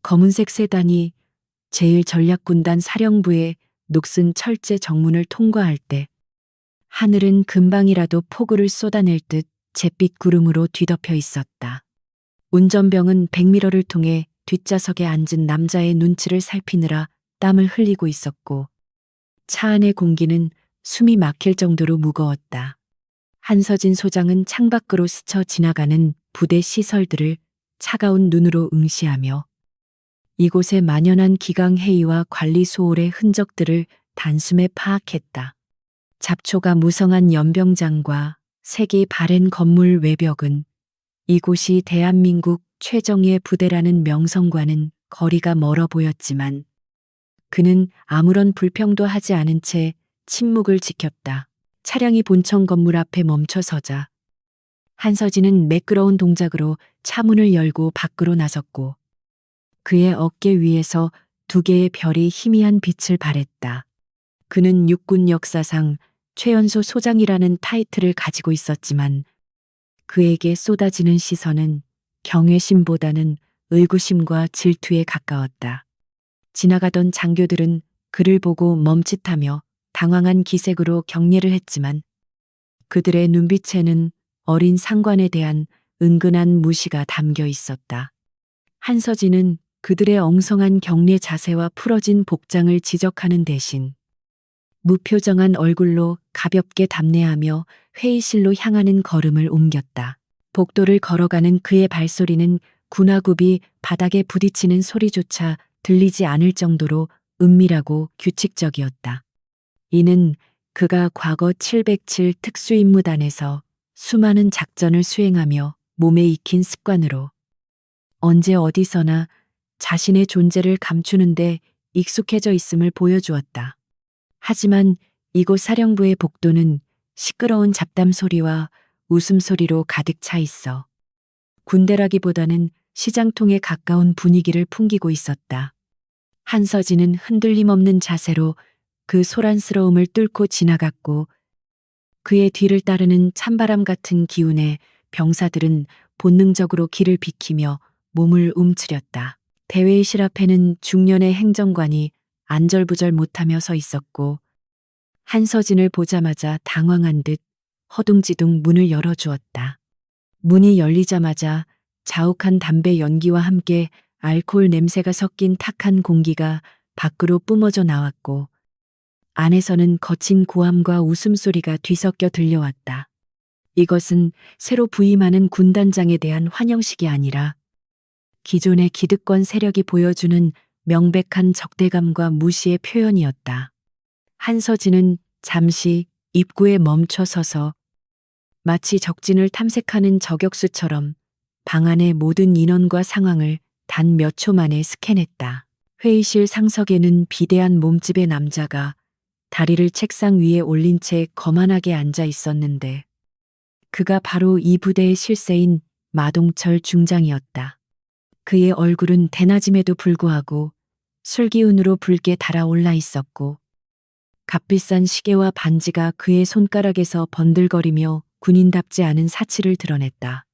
검은색 세단이 제1전략군단 사령부의 녹슨 철제 정문을 통과할 때 하늘은 금방이라도 폭우를 쏟아낼 듯 잿빛 구름으로 뒤덮여 있었다. 운전병은 백미러를 통해 뒷좌석에 앉은 남자의 눈치를 살피느라 땀을 흘리고 있었고 차 안의 공기는 숨이 막힐 정도로 무거웠다. 한서진 소장은 창밖으로 스쳐 지나가는 부대 시설들을 차가운 눈으로 응시하며 이곳에 만연한 기강해이와 관리 소홀의 흔적들을 단숨에 파악했다. 잡초가 무성한 연병장과 색이 바랜 건물 외벽은 이곳이 대한민국 최정예 부대라는 명성과는 거리가 멀어 보였지만 그는 아무런 불평도 하지 않은 채 침묵을 지켰다. 차량이 본청 건물 앞에 멈춰서자 한서진은 매끄러운 동작으로 차문을 열고 밖으로 나섰고 그의 어깨 위에서 두 개의 별이 희미한 빛을 발했다. 그는 육군 역사상 최연소 소장이라는 타이틀을 가지고 있었지만 그에게 쏟아지는 시선은 경외심보다는 의구심과 질투에 가까웠다. 지나가던 장교들은 그를 보고 멈칫하며 당황한 기색으로 경례를 했지만 그들의 눈빛에는 어린 상관에 대한 은근한 무시가 담겨 있었다. 한서진은 그들의 엉성한 경례 자세와 풀어진 복장을 지적하는 대신 무표정한 얼굴로 가볍게 답례하며 회의실로 향하는 걸음을 옮겼다. 복도를 걸어가는 그의 발소리는 군화굽이 바닥에 부딪히는 소리조차 들리지 않을 정도로 은밀하고 규칙적이었다. 이는 그가 과거 707 특수임무단에서 수많은 작전을 수행하며 몸에 익힌 습관으로 언제 어디서나 자신의 존재를 감추는데 익숙해져 있음을 보여주었다. 하지만 이곳 사령부의 복도는 시끄러운 잡담 소리와 웃음소리로 가득 차 있어 군대라기보다는 시장통에 가까운 분위기를 풍기고 있었다. 한서진은 흔들림 없는 자세로 그 소란스러움을 뚫고 지나갔고 그의 뒤를 따르는 찬바람 같은 기운에 병사들은 본능적으로 길을 비키며 몸을 움츠렸다. 대회의실 앞에는 중년의 행정관이 안절부절 못하며 서 있었고 한서진을 보자마자 당황한 듯 허둥지둥 문을 열어주었다. 문이 열리자마자 자욱한 담배 연기와 함께 알코올 냄새가 섞인 탁한 공기가 밖으로 뿜어져 나왔고 안에서는 거친 고함과 웃음소리가 뒤섞여 들려왔다. 이것은 새로 부임하는 군단장에 대한 환영식이 아니라 기존의 기득권 세력이 보여주는 명백한 적대감과 무시의 표현이었다. 한서진은 잠시 입구에 멈춰 서서 마치 적진을 탐색하는 저격수처럼 방 안의 모든 인원과 상황을 단 몇 초 만에 스캔했다. 회의실 상석에는 비대한 몸집의 남자가 다리를 책상 위에 올린 채 거만하게 앉아 있었는데 그가 바로 이 부대의 실세인 마동철 중장이었다. 그의 얼굴은 대낮임에도 불구하고 술기운으로 붉게 달아올라 있었고 값비싼 시계와 반지가 그의 손가락에서 번들거리며 군인답지 않은 사치를 드러냈다.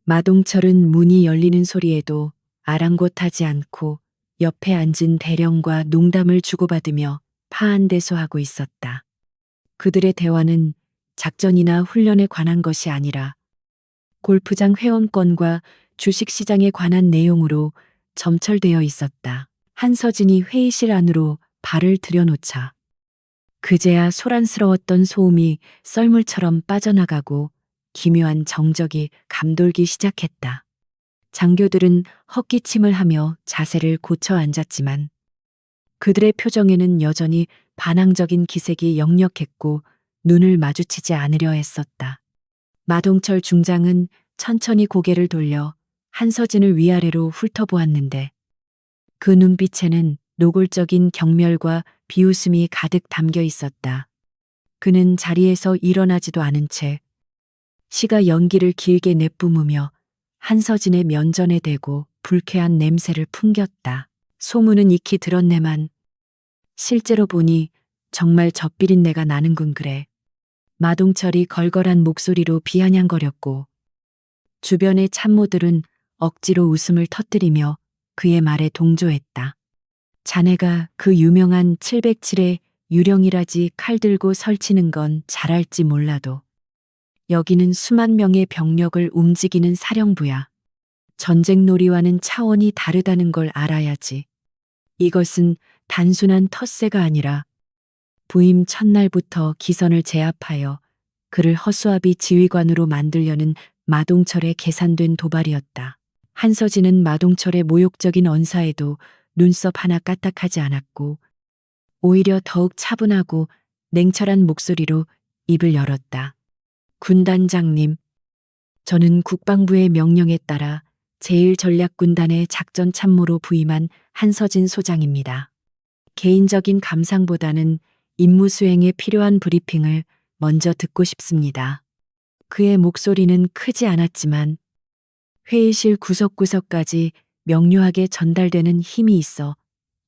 마동철은 문이 열리는 소리에도 아랑곳하지 않고 옆에 앉은 대령과 농담을 주고받으며 파한대소하고 있었다. 그들의 대화는 작전이나 훈련에 관한 것이 아니라 골프장 회원권과 주식시장에 관한 내용으로 점철되어 있었다. 한서진이 회의실 안으로 발을 들여놓자 그제야 소란스러웠던 소음이 썰물처럼 빠져나가고 기묘한 정적이 감돌기 시작했다. 장교들은 헛기침을 하며 자세를 고쳐 앉았지만 그들의 표정에는 여전히 반항적인 기색이 역력했고 눈을 마주치지 않으려 했었다. 마동철 중장은 천천히 고개를 돌려 한서진을 위아래로 훑어보았는데 그 눈빛에는 노골적인 경멸과 비웃음이 가득 담겨 있었다. 그는 자리에서 일어나지도 않은 채 시가 연기를 길게 내뿜으며 한서진의 면전에 대고 불쾌한 냄새를 풍겼다. 소문은 익히 들었네만 실제로 보니 정말 젖비린내가 나는군 그래. 마동철이 걸걸한 목소리로 비아냥거렸고 주변의 참모들은 억지로 웃음을 터뜨리며 그의 말에 동조했다. 자네가 그 유명한 707의 유령이라지 칼 들고 설치는 건 잘할지 몰라도 여기는 수만 명의 병력을 움직이는 사령부야. 전쟁놀이와는 차원이 다르다는 걸 알아야지. 이것은 단순한 텃세가 아니라 부임 첫날부터 기선을 제압하여 그를 허수아비 지휘관으로 만들려는 마동철의 계산된 도발이었다. 한서진은 마동철의 모욕적인 언사에도 눈썹 하나 까딱하지 않았고 오히려 더욱 차분하고 냉철한 목소리로 입을 열었다. 군단장님, 저는 국방부의 명령에 따라 제1전략군단의 작전참모로 부임한 한서진 소장입니다. 개인적인 감상보다는 임무 수행에 필요한 브리핑을 먼저 듣고 싶습니다. 그의 목소리는 크지 않았지만 회의실 구석구석까지 명료하게 전달되는 힘이 있어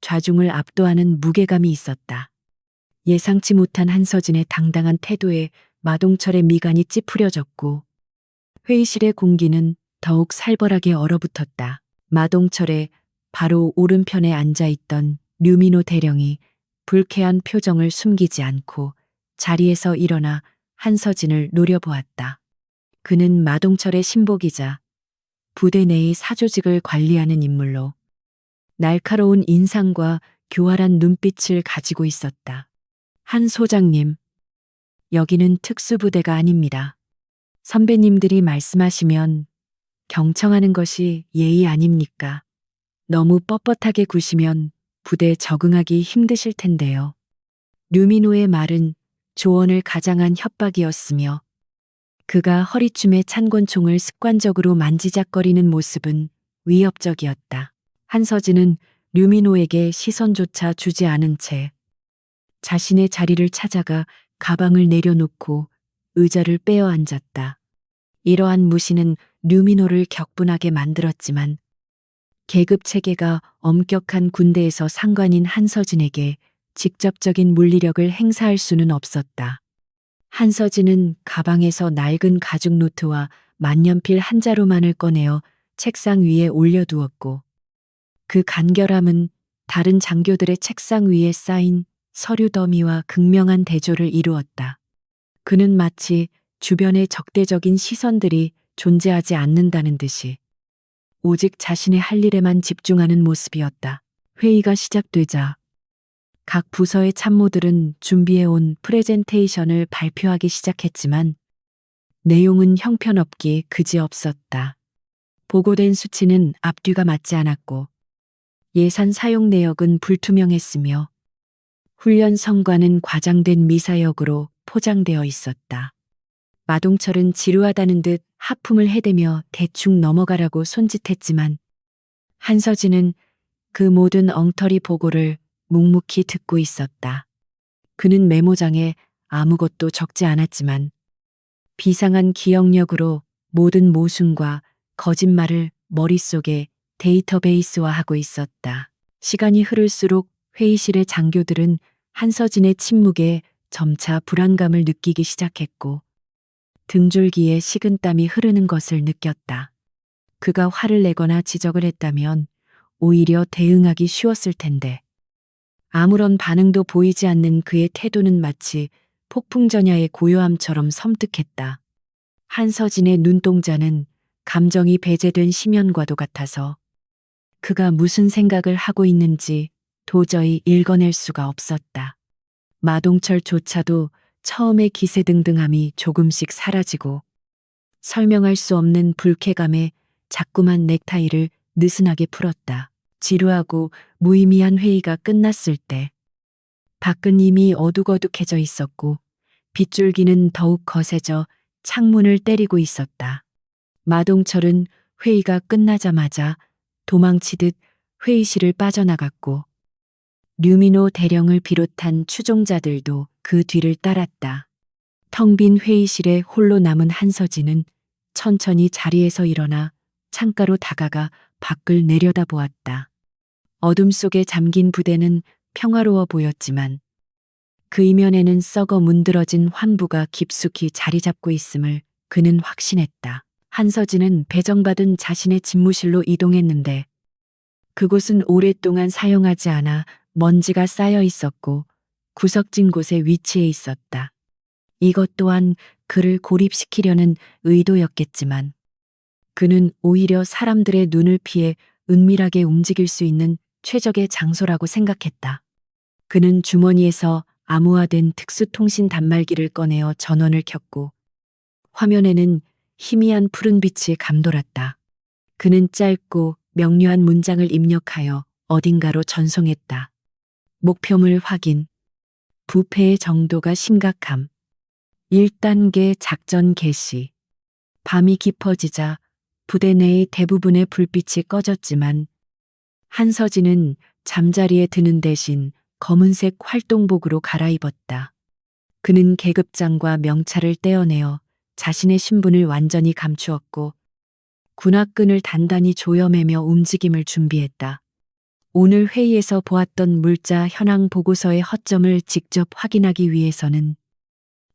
좌중을 압도하는 무게감이 있었다. 예상치 못한 한서진의 당당한 태도에 마동철의 미간이 찌푸려졌고 회의실의 공기는 더욱 살벌하게 얼어붙었다. 마동철의 바로 오른편에 앉아있던 류민호 대령이 불쾌한 표정을 숨기지 않고 자리에서 일어나 한서진을 노려보았다. 그는 마동철의 신복이자 부대 내의 사조직을 관리하는 인물로 날카로운 인상과 교활한 눈빛을 가지고 있었다. 한 소장님, 여기는 특수부대가 아닙니다. 선배님들이 말씀하시면 경청하는 것이 예의 아닙니까? 너무 뻣뻣하게 구시면 부대에 적응하기 힘드실 텐데요. 류민호의 말은 조언을 가장한 협박이었으며 그가 허리춤에 찬권총을 습관적으로 만지작거리는 모습은 위협적이었다. 한서진은 류민호에게 시선조차 주지 않은 채 자신의 자리를 찾아가 가방을 내려놓고 의자를 빼어 앉았다. 이러한 무시는 류민호를 격분하게 만들었지만 계급 체계가 엄격한 군대에서 상관인 한서진에게 직접적인 물리력을 행사할 수는 없었다. 한서진은 가방에서 낡은 가죽 노트와 만년필 한 자루만을 꺼내어 책상 위에 올려두었고 그 간결함은 다른 장교들의 책상 위에 쌓인 서류 더미와 극명한 대조를 이루었다. 그는 마치 주변의 적대적인 시선들이 존재하지 않는다는 듯이 오직 자신의 할 일에만 집중하는 모습이었다. 회의가 시작되자 각 부서의 참모들은 준비해온 프레젠테이션을 발표하기 시작했지만 내용은 형편없기 그지없었다. 보고된 수치는 앞뒤가 맞지 않았고 예산 사용 내역은 불투명했으며 훈련 성과는 과장된 미사역으로 포장되어 있었다. 마동철은 지루하다는 듯 하품을 해대며 대충 넘어가라고 손짓했지만 한서진은 그 모든 엉터리 보고를 묵묵히 듣고 있었다. 그는 메모장에 아무것도 적지 않았지만 비상한 기억력으로 모든 모순과 거짓말을 머릿속에 데이터베이스화하고 있었다. 시간이 흐를수록 회의실의 장교들은 한서진의 침묵에 점차 불안감을 느끼기 시작했고 등줄기에 식은땀이 흐르는 것을 느꼈다. 그가 화를 내거나 지적을 했다면 오히려 대응하기 쉬웠을 텐데 아무런 반응도 보이지 않는 그의 태도는 마치 폭풍전야의 고요함처럼 섬뜩했다. 한서진의 눈동자는 감정이 배제된 심연과도 같아서 그가 무슨 생각을 하고 있는지 도저히 읽어낼 수가 없었다. 마동철조차도 처음의 기세등등함이 조금씩 사라지고 설명할 수 없는 불쾌감에 자꾸만 넥타이를 느슨하게 풀었다. 지루하고 무의미한 회의가 끝났을 때 밖은 이미 어둑어둑해져 있었고 빗줄기는 더욱 거세져 창문을 때리고 있었다. 마동철은 회의가 끝나자마자 도망치듯 회의실을 빠져나갔고 류민호 대령을 비롯한 추종자들도 그 뒤를 따랐다. 텅 빈 회의실에 홀로 남은 한서진은 천천히 자리에서 일어나 창가로 다가가 밖을 내려다보았다. 어둠 속에 잠긴 부대는 평화로워 보였지만 그 이면에는 썩어 문드러진 환부가 깊숙이 자리 잡고 있음을 그는 확신했다. 한서진은 배정받은 자신의 집무실로 이동했는데 그곳은 오랫동안 사용하지 않아 먼지가 쌓여 있었고 구석진 곳에 위치해 있었다. 이것 또한 그를 고립시키려는 의도였겠지만 그는 오히려 사람들의 눈을 피해 은밀하게 움직일 수 있는 최적의 장소라고 생각했다. 그는 주머니에서 암호화된 특수통신 단말기를 꺼내어 전원을 켰고 화면에는 희미한 푸른빛이 감돌았다. 그는 짧고 명료한 문장을 입력하여 어딘가로 전송했다. 목표물 확인. 부패의 정도가 심각함. 1단계 작전 개시. 밤이 깊어지자 부대 내의 대부분의 불빛이 꺼졌지만 한서진은 잠자리에 드는 대신 검은색 활동복으로 갈아입었다. 그는 계급장과 명찰을 떼어내어 자신의 신분을 완전히 감추었고 군화끈을 단단히 조여매며 움직임을 준비했다. 오늘 회의에서 보았던 물자 현황 보고서의 허점을 직접 확인하기 위해서는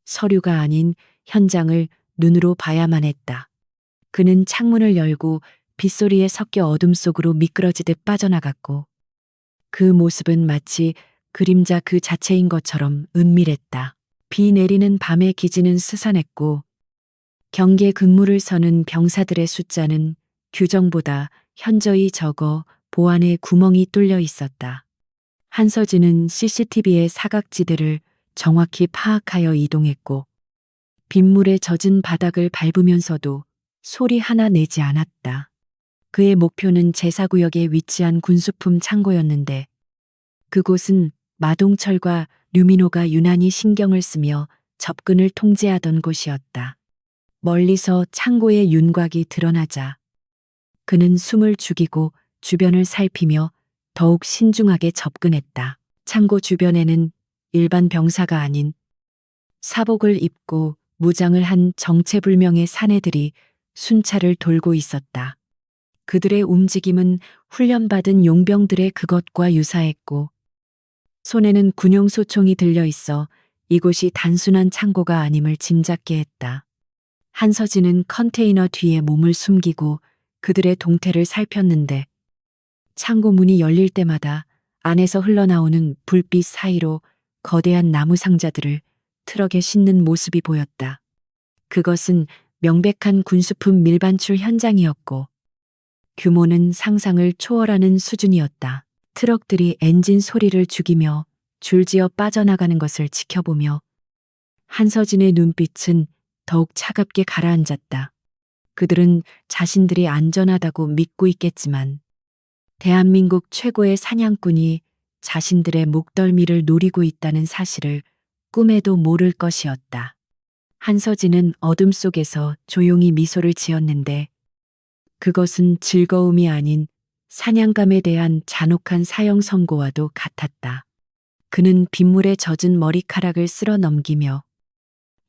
서류가 아닌 현장을 눈으로 봐야만 했다. 그는 창문을 열고 빗소리에 섞여 어둠 속으로 미끄러지듯 빠져나갔고 그 모습은 마치 그림자 그 자체인 것처럼 은밀했다. 비 내리는 밤의 기지는 스산했고 경계 근무를 서는 병사들의 숫자는 규정보다 현저히 적어 보안에 구멍이 뚫려 있었다. 한서진은 CCTV의 사각지대를 정확히 파악하여 이동했고 빗물에 젖은 바닥을 밟으면서도 소리 하나 내지 않았다. 그의 목표는 제사구역에 위치한 군수품 창고였는데 그곳은 마동철과 류민호가 유난히 신경을 쓰며 접근을 통제하던 곳이었다. 멀리서 창고의 윤곽이 드러나자 그는 숨을 죽이고 주변을 살피며 더욱 신중하게 접근했다. 창고 주변에는 일반 병사가 아닌 사복을 입고 무장을 한 정체불명의 사내들이 순찰을 돌고 있었다. 그들의 움직임은 훈련받은 용병들의 그것과 유사했고 손에는 군용소총이 들려 있어 이곳이 단순한 창고가 아님을 짐작게 했다. 한서진은 컨테이너 뒤에 몸을 숨기고 그들의 동태를 살폈는데 창고 문이 열릴 때마다 안에서 흘러나오는 불빛 사이로 거대한 나무 상자들을 트럭에 싣는 모습이 보였다. 그것은 명백한 군수품 밀반출 현장이었고 규모는 상상을 초월하는 수준이었다. 트럭들이 엔진 소리를 죽이며 줄지어 빠져나가는 것을 지켜보며 한서진의 눈빛은 더욱 차갑게 가라앉았다. 그들은 자신들이 안전하다고 믿고 있겠지만 대한민국 최고의 사냥꾼이 자신들의 목덜미를 노리고 있다는 사실을 꿈에도 모를 것이었다. 한서진은 어둠 속에서 조용히 미소를 지었는데 그것은 즐거움이 아닌 사냥감에 대한 잔혹한 사형 선고와도 같았다. 그는 빗물에 젖은 머리카락을 쓸어 넘기며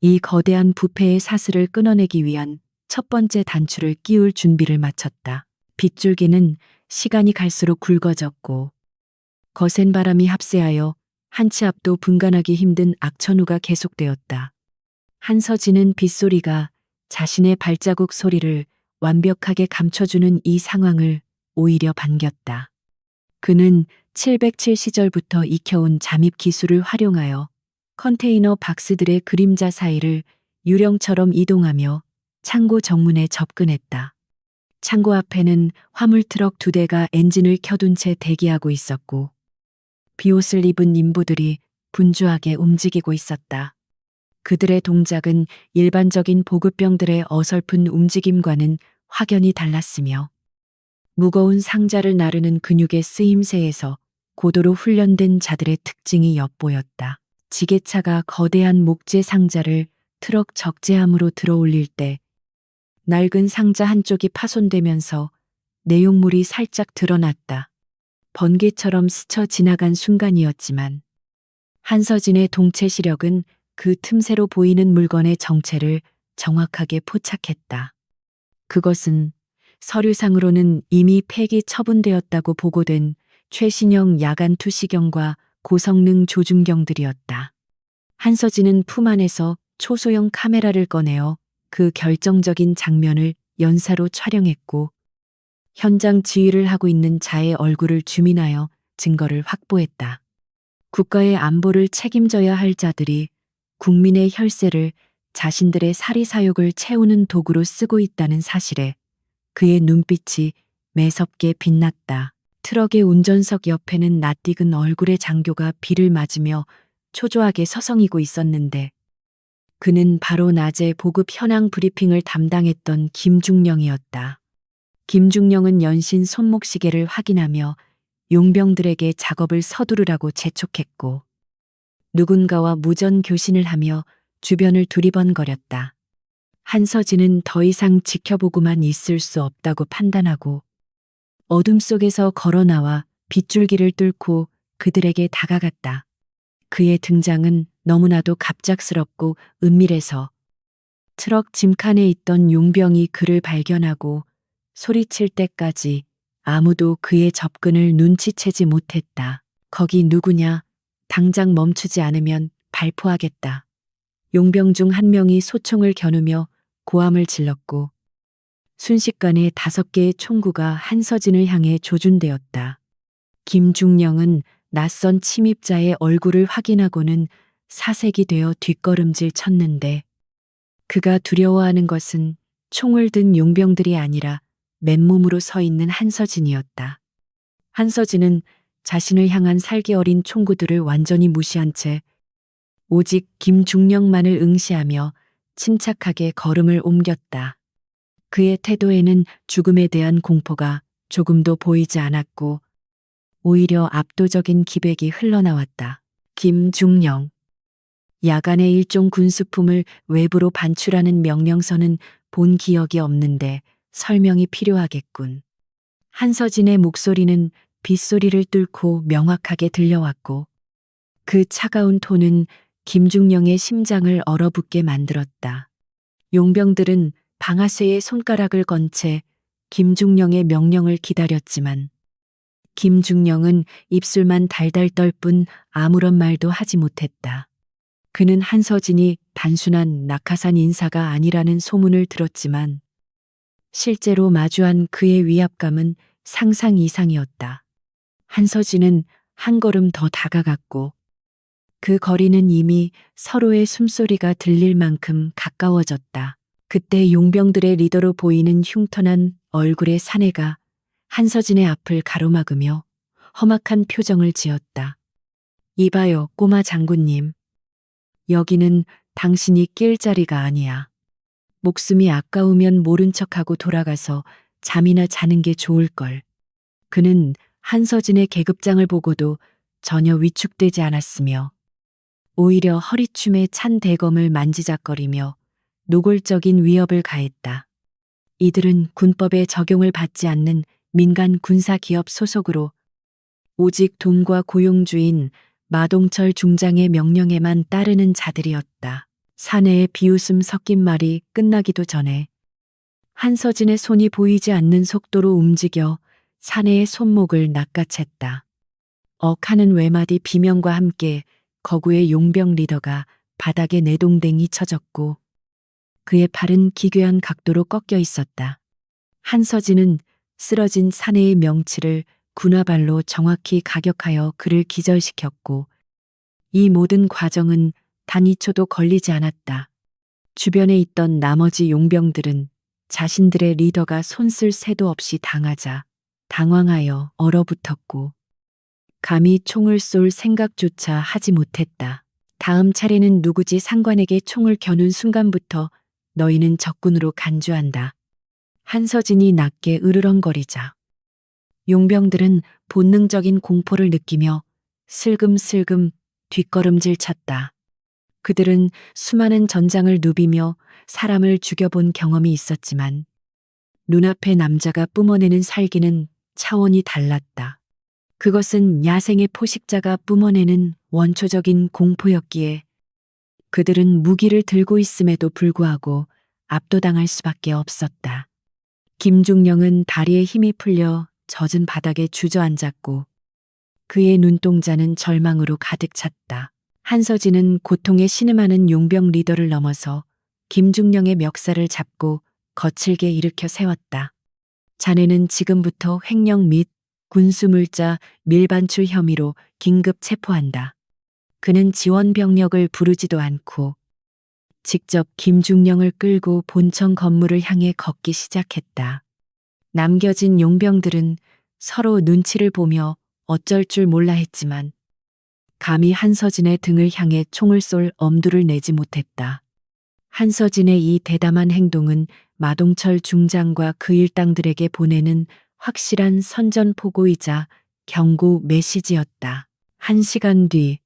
이 거대한 부패의 사슬을 끊어내기 위한 첫 번째 단추를 끼울 준비를 마쳤다. 빗줄기는 시간이 갈수록 굵어졌고 거센 바람이 합세하여 한 치 앞도 분간하기 힘든 악천후가 계속되었다. 한서진은 빗소리가 자신의 발자국 소리를 완벽하게 감춰주는 이 상황을 오히려 반겼다. 그는 707 시절부터 익혀온 잠입 기술을 활용하여 컨테이너 박스들의 그림자 사이를 유령처럼 이동하며 창고 정문에 접근했다. 창고 앞에는 화물트럭 2대가 엔진을 켜둔 채 대기하고 있었고 비옷을 입은 인부들이 분주하게 움직이고 있었다. 그들의 동작은 일반적인 보급병들의 어설픈 움직임과는 확연히 달랐으며 무거운 상자를 나르는 근육의 쓰임새에서 고도로 훈련된 자들의 특징이 엿보였다. 지게차가 거대한 목재 상자를 트럭 적재함으로 들어올릴 때 낡은 상자 한쪽이 파손되면서 내용물이 살짝 드러났다. 번개처럼 스쳐 지나간 순간이었지만 한서진의 동체 시력은 그 틈새로 보이는 물건의 정체를 정확하게 포착했다. 그것은 서류상으로는 이미 폐기 처분되었다고 보고된 최신형 야간 투시경과 고성능 조준경들이었다. 한서진은 품 안에서 초소형 카메라를 꺼내어 그 결정적인 장면을 연사로 촬영했고 현장 지휘를 하고 있는 자의 얼굴을 주민하여 증거를 확보했다. 국가의 안보를 책임져야 할 자들이 국민의 혈세를 자신들의 사리사욕을 채우는 도구로 쓰고 있다는 사실에 그의 눈빛이 매섭게 빛났다. 트럭의 운전석 옆에는 낯익은 얼굴의 장교가 비를 맞으며 초조하게 서성이고 있었는데 그는 바로 낮에 보급 현황 브리핑을 담당했던 김중령이었다. 김중령은 연신 손목시계를 확인하며 용병들에게 작업을 서두르라고 재촉했고 누군가와 무전 교신을 하며 주변을 두리번거렸다. 한서진은 더 이상 지켜보고만 있을 수 없다고 판단하고 어둠 속에서 걸어 나와 빗줄기를 뚫고 그들에게 다가갔다. 그의 등장은 너무나도 갑작스럽고 은밀해서 트럭 짐칸에 있던 용병이 그를 발견하고 소리칠 때까지 아무도 그의 접근을 눈치채지 못했다. 거기 누구냐? 당장 멈추지 않으면 발포하겠다. 용병 중 한 명이 소총을 겨누며 고함을 질렀고 순식간에 5개의 총구가 한서진을 향해 조준되었다. 김중령은 낯선 침입자의 얼굴을 확인하고는 사색이 되어 뒷걸음질 쳤는데 그가 두려워하는 것은 총을 든 용병들이 아니라 맨몸으로 서 있는 한서진이었다. 한서진은 자신을 향한 살기 어린 총구들을 완전히 무시한 채 오직 김중령만을 응시하며 침착하게 걸음을 옮겼다. 그의 태도에는 죽음에 대한 공포가 조금도 보이지 않았고 오히려 압도적인 기백이 흘러나왔다. 김중령. 야간에 일종 군수품을 외부로 반출하는 명령서는 본 기억이 없는데 설명이 필요하겠군. 한서진의 목소리는 빗소리를 뚫고 명확하게 들려왔고 그 차가운 톤은 김중령의 심장을 얼어붙게 만들었다. 용병들은 방아쇠에 손가락을 건 채 김중령의 명령을 기다렸지만 김중령은 입술만 달달 떨 뿐 아무런 말도 하지 못했다. 그는 한서진이 단순한 낙하산 인사가 아니라는 소문을 들었지만 실제로 마주한 그의 위압감은 상상 이상이었다. 한서진은 한 걸음 더 다가갔고 그 거리는 이미 서로의 숨소리가 들릴 만큼 가까워졌다. 그때 용병들의 리더로 보이는 흉터난 얼굴의 사내가 한서진의 앞을 가로막으며 험악한 표정을 지었다. 이봐요, 꼬마 장군님. 여기는 당신이 낄 자리가 아니야. 목숨이 아까우면 모른 척하고 돌아가서 잠이나 자는 게 좋을걸. 그는 한서진의 계급장을 보고도 전혀 위축되지 않았으며 오히려 허리춤에 찬 대검을 만지작거리며 노골적인 위협을 가했다. 이들은 군법의 적용을 받지 않는 민간 군사기업 소속으로 오직 돈과 고용주인 마동철 중장의 명령에만 따르는 자들이었다. 사내의 비웃음 섞인 말이 끝나기도 전에 한서진의 손이 보이지 않는 속도로 움직여 사내의 손목을 낚아챘다. 억하는 외마디 비명과 함께 거구의 용병 리더가 바닥에 내동댕이 쳐졌고 그의 팔은 기괴한 각도로 꺾여 있었다. 한서진은 쓰러진 사내의 명치를 군화발로 정확히 가격하여 그를 기절시켰고 이 모든 과정은 단 2초도 걸리지 않았다. 주변에 있던 나머지 용병들은 자신들의 리더가 손쓸 새도 없이 당하자 당황하여 얼어붙었고 감히 총을 쏠 생각조차 하지 못했다. 다음 차례는 누구지 상관에게 총을 겨눈 순간부터 너희는 적군으로 간주한다. 한서진이 낮게 으르렁거리자 용병들은 본능적인 공포를 느끼며 슬금슬금 뒷걸음질 쳤다. 그들은 수많은 전장을 누비며 사람을 죽여본 경험이 있었지만 눈앞의 남자가 뿜어내는 살기는 차원이 달랐다. 그것은 야생의 포식자가 뿜어내는 원초적인 공포였기에 그들은 무기를 들고 있음에도 불구하고 압도당할 수밖에 없었다. 김중령은 다리에 힘이 풀려 젖은 바닥에 주저앉았고 그의 눈동자는 절망으로 가득 찼다. 한서진은 고통에 신음하는 용병 리더를 넘어서 김중령의 멱살을 잡고 거칠게 일으켜 세웠다. 자네는 지금부터 횡령 및 군수물자 밀반출 혐의로 긴급 체포한다. 그는 지원 병력을 부르지도 않고 직접 김중령을 끌고 본청 건물을 향해 걷기 시작했다. 남겨진 용병들은 서로 눈치를 보며 어쩔 줄 몰라 했지만 감히 한서진의 등을 향해 총을 쏠 엄두를 내지 못했다. 한서진의 이 대담한 행동은 마동철 중장과 그 일당들에게 보내는 확실한 선전포고이자 경고 메시지였다. 1시간 뒤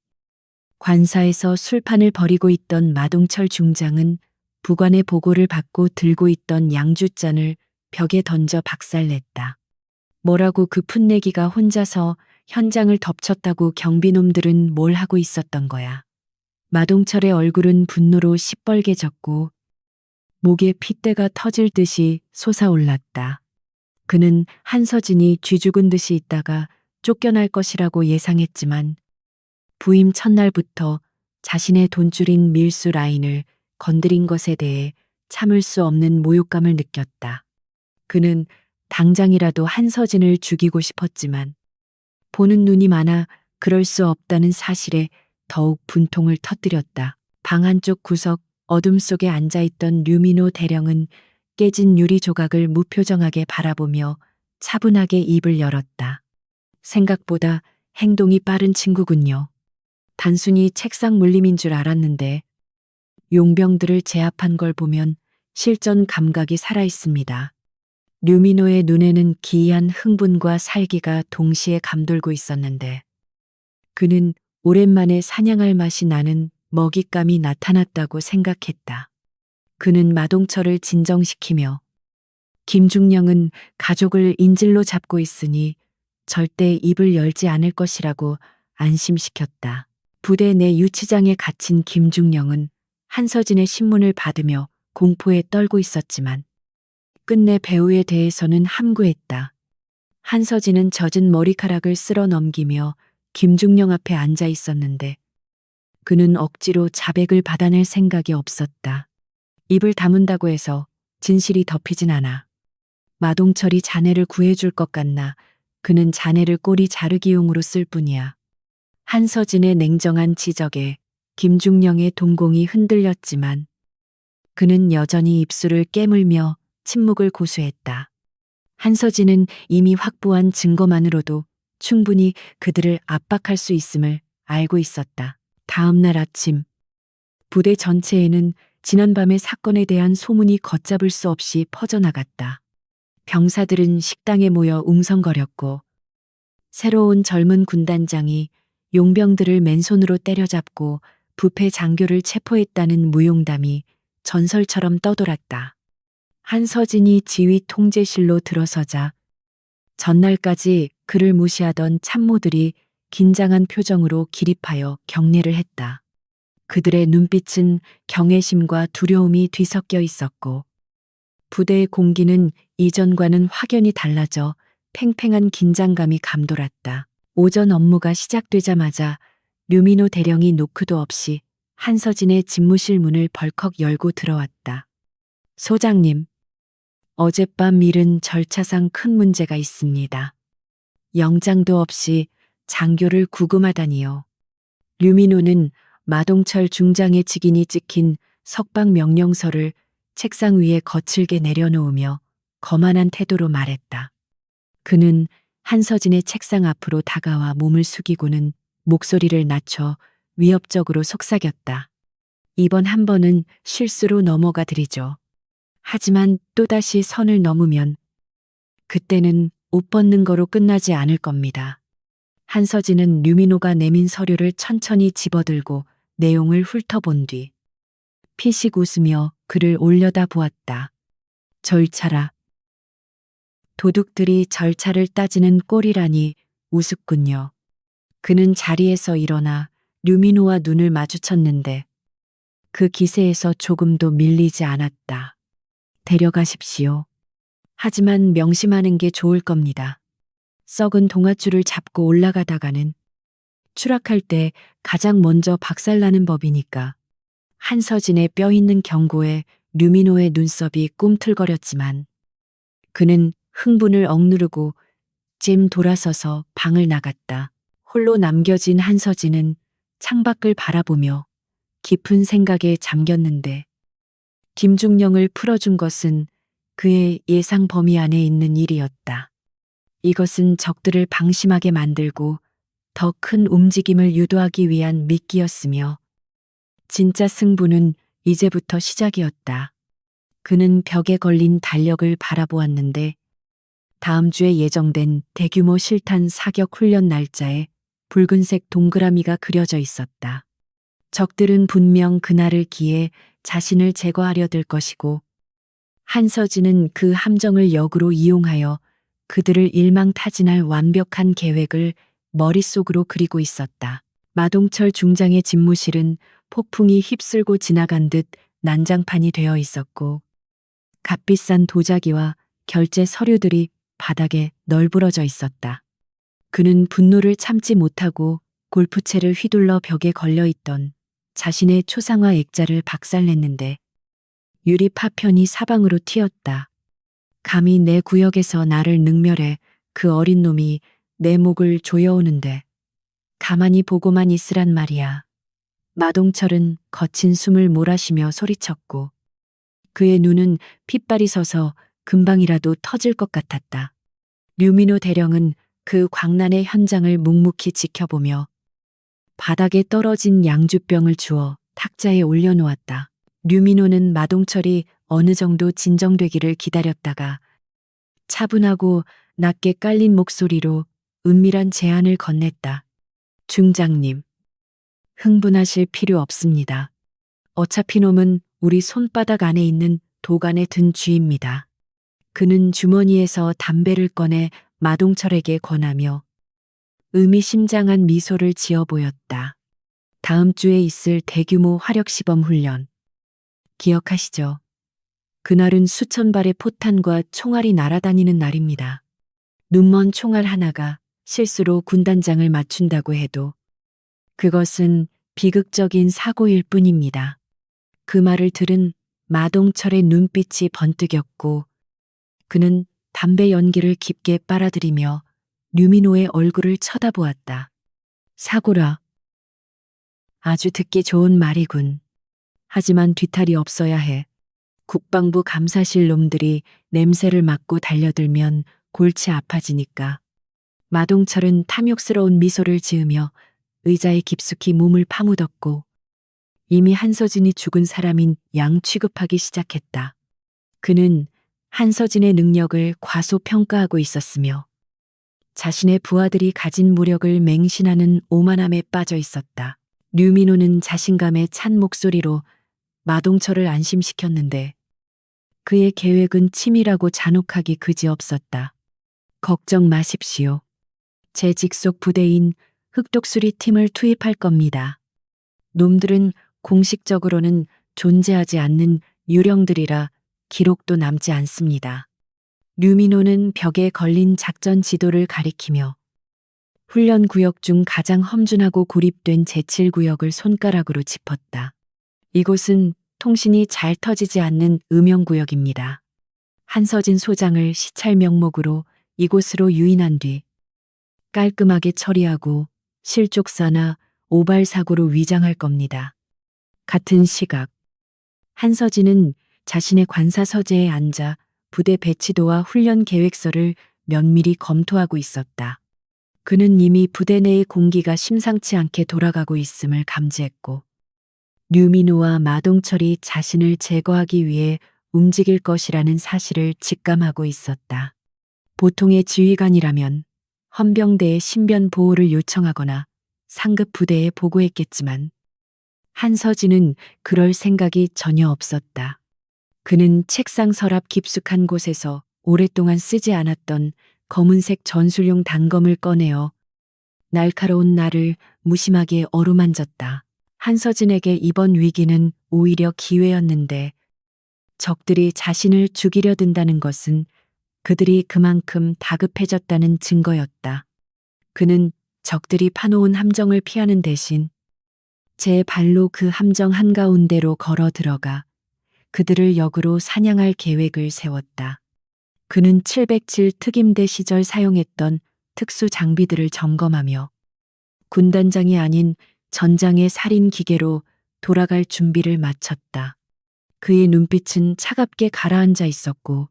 관사에서 술판을 벌이고 있던 마동철 중장은 부관의 보고를 받고 들고 있던 양주잔을 벽에 던져 박살냈다. 뭐라고 그 풋내기가 혼자서 현장을 덮쳤다고 경비놈들은 뭘 하고 있었던 거야. 마동철의 얼굴은 분노로 시뻘개졌고 목에 핏대가 터질 듯이 솟아올랐다. 그는 한서진이 쥐죽은 듯이 있다가 쫓겨날 것이라고 예상했지만 부임 첫날부터 자신의 돈줄인 밀수 라인을 건드린 것에 대해 참을 수 없는 모욕감을 느꼈다. 그는 당장이라도 한서진을 죽이고 싶었지만 보는 눈이 많아 그럴 수 없다는 사실에 더욱 분통을 터뜨렸다. 방 한쪽 구석 어둠 속에 앉아있던 류민호 대령은 깨진 유리 조각을 무표정하게 바라보며 차분하게 입을 열었다. 생각보다 행동이 빠른 친구군요. 단순히 책상 물림인 줄 알았는데 용병들을 제압한 걸 보면 실전 감각이 살아있습니다. 류민호의 눈에는 기이한 흥분과 살기가 동시에 감돌고 있었는데 그는 오랜만에 사냥할 맛이 나는 먹잇감이 나타났다고 생각했다. 그는 마동철을 진정시키며 김중령은 가족을 인질로 잡고 있으니 절대 입을 열지 않을 것이라고 안심시켰다. 부대 내 유치장에 갇힌 김중령은 한서진의 신문을 받으며 공포에 떨고 있었지만 끝내 배우에 대해서는 함구했다. 한서진은 젖은 머리카락을 쓸어 넘기며 김중령 앞에 앉아 있었는데 그는 억지로 자백을 받아낼 생각이 없었다. 입을 다문다고 해서 진실이 덮이진 않아. 마동철이 자네를 구해줄 것 같나 그는 자네를 꼬리 자르기용으로 쓸 뿐이야. 한서진의 냉정한 지적에 김중령의 동공이 흔들렸지만 그는 여전히 입술을 깨물며 침묵을 고수했다. 한서진은 이미 확보한 증거만으로도 충분히 그들을 압박할 수 있음을 알고 있었다. 다음 날 아침 부대 전체에는 지난밤의 사건에 대한 소문이 걷잡을 수 없이 퍼져나갔다. 병사들은 식당에 모여 웅성거렸고 새로운 젊은 군단장이 용병들을 맨손으로 때려잡고 부패 장교를 체포했다는 무용담이 전설처럼 떠돌았다. 한서진이 지휘 통제실로 들어서자 전날까지 그를 무시하던 참모들이 긴장한 표정으로 기립하여 경례를 했다. 그들의 눈빛은 경외심과 두려움이 뒤섞여 있었고 부대의 공기는 이전과는 확연히 달라져 팽팽한 긴장감이 감돌았다. 오전 업무가 시작되자마자 류민호 대령이 노크도 없이 한서진의 집무실 문을 벌컥 열고 들어왔다. 소장님, 어젯밤 일은 절차상 큰 문제가 있습니다. 영장도 없이 장교를 구금하다니요. 류민호는 마동철 중장의 직인이 찍힌 석방 명령서를 책상 위에 거칠게 내려놓으며 거만한 태도로 말했다. 그는 한서진의 책상 앞으로 다가와 몸을 숙이고는 목소리를 낮춰 위협적으로 속삭였다. 이번 한 번은 실수로 넘어가 드리죠. 하지만 또다시 선을 넘으면 그때는 옷 벗는 거로 끝나지 않을 겁니다. 한서진은 류민호가 내민 서류를 천천히 집어들고 내용을 훑어본 뒤 피식 웃으며 그를 올려다 보았다. 절차라. 도둑들이 절차를 따지는 꼴이라니 우습군요. 그는 자리에서 일어나 류민호와 눈을 마주쳤는데 그 기세에서 조금도 밀리지 않았다. 데려가십시오. 하지만 명심하는 게 좋을 겁니다. 썩은 동아줄을 잡고 올라가다가는 추락할 때 가장 먼저 박살나는 법이니까. 한서진의 뼈 있는 경고에 류민호의 눈썹이 꿈틀거렸지만 그는 흥분을 억누르고 잼 돌아서서 방을 나갔다. 홀로 남겨진 한서진은 창밖을 바라보며 깊은 생각에 잠겼는데 김중령을 풀어준 것은 그의 예상 범위 안에 있는 일이었다. 이것은 적들을 방심하게 만들고 더 큰 움직임을 유도하기 위한 미끼였으며 진짜 승부는 이제부터 시작이었다. 그는 벽에 걸린 달력을 바라보았는데 다음 주에 예정된 대규모 실탄 사격 훈련 날짜에 붉은색 동그라미가 그려져 있었다. 적들은 분명 그날을 기해 자신을 제거하려 들 것이고 한서진은 그 함정을 역으로 이용하여 그들을 일망타진할 완벽한 계획을 머릿속으로 그리고 있었다. 마동철 중장의 집무실은 폭풍이 휩쓸고 지나간 듯 난장판이 되어 있었고 값비싼 도자기와 결제 서류들이 바닥에 널브러져 있었다. 그는 분노를 참지 못하고 골프채를 휘둘러 벽에 걸려 있던 자신의 초상화 액자를 박살냈는데 유리 파편이 사방으로 튀었다. 감히 내 구역에서 나를 능멸해 그 어린 놈이 내 목을 조여오는데 가만히 보고만 있으란 말이야. 마동철은 거친 숨을 몰아쉬며 소리쳤고 그의 눈은 핏발이 서서 금방이라도 터질 것 같았다. 류민호 대령은 그 광란의 현장을 묵묵히 지켜보며 바닥에 떨어진 양주병을 주워 탁자에 올려놓았다. 류민호는 마동철이 어느 정도 진정되기를 기다렸다가 차분하고 낮게 깔린 목소리로 은밀한 제안을 건넸다. 중장님, 흥분하실 필요 없습니다. 어차피 놈은 우리 손바닥 안에 있는 도간에 든 쥐입니다. 그는 주머니에서 담배를 꺼내 마동철에게 권하며 의미심장한 미소를 지어 보였다. 다음 주에 있을 대규모 화력시범 훈련. 기억하시죠? 그날은 수천 발의 포탄과 총알이 날아다니는 날입니다. 눈먼 총알 하나가 실수로 군단장을 맞춘다고 해도 그것은 비극적인 사고일 뿐입니다. 그 말을 들은 마동철의 눈빛이 번뜩였고 그는 담배 연기를 깊게 빨아들이며 류민호의 얼굴을 쳐다보았다. 사고라. 아주 듣기 좋은 말이군. 하지만 뒤탈이 없어야 해. 국방부 감사실 놈들이 냄새를 맡고 달려들면 골치 아파지니까. 마동철은 탐욕스러운 미소를 지으며 의자에 깊숙이 몸을 파묻었고 이미 한서진이 죽은 사람인 양 취급하기 시작했다. 그는 한서진의 능력을 과소평가하고 있었으며 자신의 부하들이 가진 무력을 맹신하는 오만함에 빠져 있었다. 류민호는 자신감에 찬 목소리로 마동철을 안심시켰는데 그의 계획은 치밀하고 잔혹하기 그지없었다. 걱정 마십시오. 제 직속 부대인 흑독수리 팀을 투입할 겁니다. 놈들은 공식적으로는 존재하지 않는 유령들이라 기록도 남지 않습니다. 류민호는 벽에 걸린 작전 지도를 가리키며 훈련 구역 중 가장 험준하고 고립된 제7구역을 손가락으로 짚었다. 이곳은 통신이 잘 터지지 않는 음영구역입니다. 한서진 소장을 시찰 명목으로 이곳으로 유인한 뒤 깔끔하게 처리하고 실족사나 오발사고로 위장할 겁니다. 같은 시각 한서진은 자신의 관사서재에 앉아 부대 배치도와 훈련 계획서를 면밀히 검토하고 있었다. 그는 이미 부대 내의 공기가 심상치 않게 돌아가고 있음을 감지했고 류민호와 마동철이 자신을 제거하기 위해 움직일 것이라는 사실을 직감하고 있었다. 보통의 지휘관이라면 헌병대에 신변 보호를 요청하거나 상급 부대에 보고했겠지만 한서진은 그럴 생각이 전혀 없었다. 그는 책상 서랍 깊숙한 곳에서 오랫동안 쓰지 않았던 검은색 전술용 단검을 꺼내어 날카로운 날을 무심하게 어루만졌다. 한서진에게 이번 위기는 오히려 기회였는데 적들이 자신을 죽이려 든다는 것은 그들이 그만큼 다급해졌다는 증거였다. 그는 적들이 파놓은 함정을 피하는 대신 제 발로 그 함정 한가운데로 걸어 들어가 그들을 역으로 사냥할 계획을 세웠다. 그는 707 특임대 시절 사용했던 특수 장비들을 점검하며 군단장이 아닌 전장의 살인 기계로 돌아갈 준비를 마쳤다. 그의 눈빛은 차갑게 가라앉아 있었고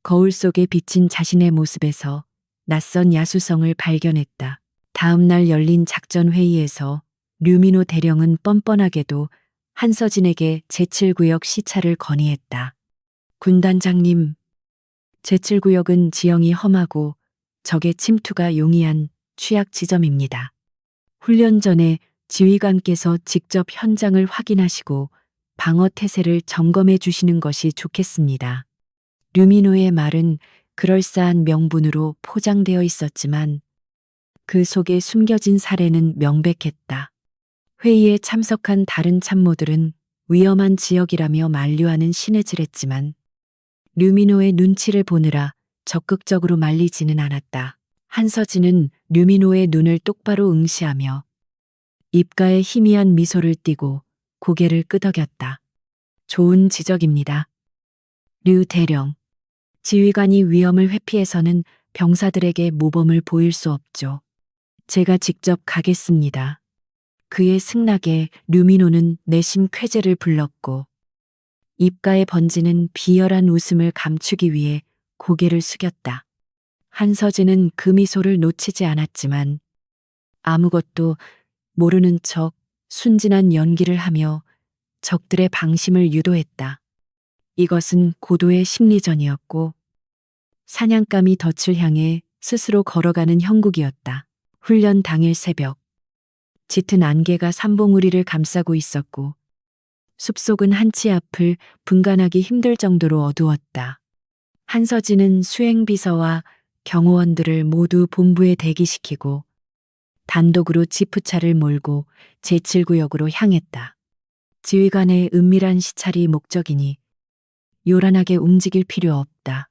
거울 속에 비친 자신의 모습에서 낯선 야수성을 발견했다. 다음 날 열린 작전 회의에서 류민호 대령은 뻔뻔하게도 한서진에게 제7구역 시찰을 건의했다. 군단장님, 제7구역은 지형이 험하고 적의 침투가 용이한 취약 지점입니다. 훈련 전에 지휘관께서 직접 현장을 확인하시고 방어 태세를 점검해 주시는 것이 좋겠습니다. 류민호의 말은 그럴싸한 명분으로 포장되어 있었지만 그 속에 숨겨진 사례는 명백했다. 회의에 참석한 다른 참모들은 위험한 지역이라며 만류하는 신의질했지만 류민호의 눈치를 보느라 적극적으로 말리지는 않았다. 한서진은 류민호의 눈을 똑바로 응시하며 입가에 희미한 미소를 띠고 고개를 끄덕였다. 좋은 지적입니다. 류 대령. 지휘관이 위험을 회피해서는 병사들에게 모범을 보일 수 없죠. 제가 직접 가겠습니다. 그의 승낙에 류민호는 내심 쾌재를 불렀고 입가에 번지는 비열한 웃음을 감추기 위해 고개를 숙였다. 한서진은 그 미소를 놓치지 않았지만 아무것도 모르는 척 순진한 연기를 하며 적들의 방심을 유도했다. 이것은 고도의 심리전이었고 사냥감이 덫을 향해 스스로 걸어가는 형국이었다. 훈련 당일 새벽. 짙은 안개가 삼봉우리를 감싸고 있었고 숲속은 한치 앞을 분간하기 힘들 정도로 어두웠다. 한서진은 수행비서와 경호원들을 모두 본부에 대기시키고 단독으로 지프차를 몰고 제7구역으로 향했다. 지휘관의 은밀한 시찰이 목적이니 요란하게 움직일 필요 없다.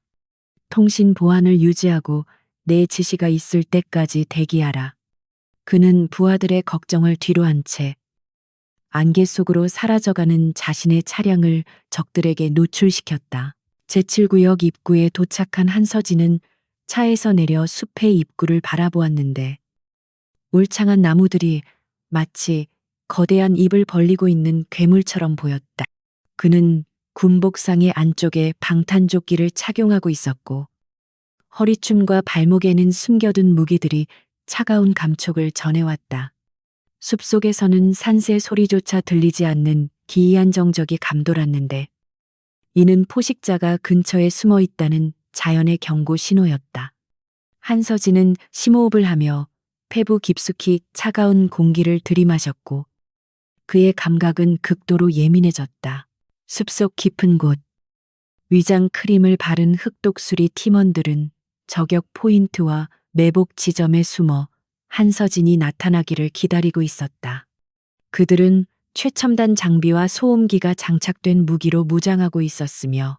통신 보안을 유지하고 내 지시가 있을 때까지 대기하라. 그는 부하들의 걱정을 뒤로한 채 안개 속으로 사라져가는 자신의 차량을 적들에게 노출시켰다. 제7구역 입구에 도착한 한서진은 차에서 내려 숲의 입구를 바라보았는데 울창한 나무들이 마치 거대한 입을 벌리고 있는 괴물처럼 보였다. 그는 군복상의 안쪽에 방탄조끼를 착용하고 있었고 허리춤과 발목에는 숨겨둔 무기들이 차가운 감촉을 전해왔다. 숲속에서는 산새 소리조차 들리지 않는 기이한 정적이 감돌았는데 이는 포식자가 근처에 숨어 있다는 자연의 경고 신호였다. 한서진은 심호흡을 하며 폐부 깊숙이 차가운 공기를 들이마셨고 그의 감각은 극도로 예민해졌다. 숲속 깊은 곳. 위장 크림을 바른 흑독수리 팀원들은 저격 포인트와 매복 지점에 숨어 한서진이 나타나기를 기다리고 있었다. 그들은 최첨단 장비와 소음기가 장착된 무기로 무장하고 있었으며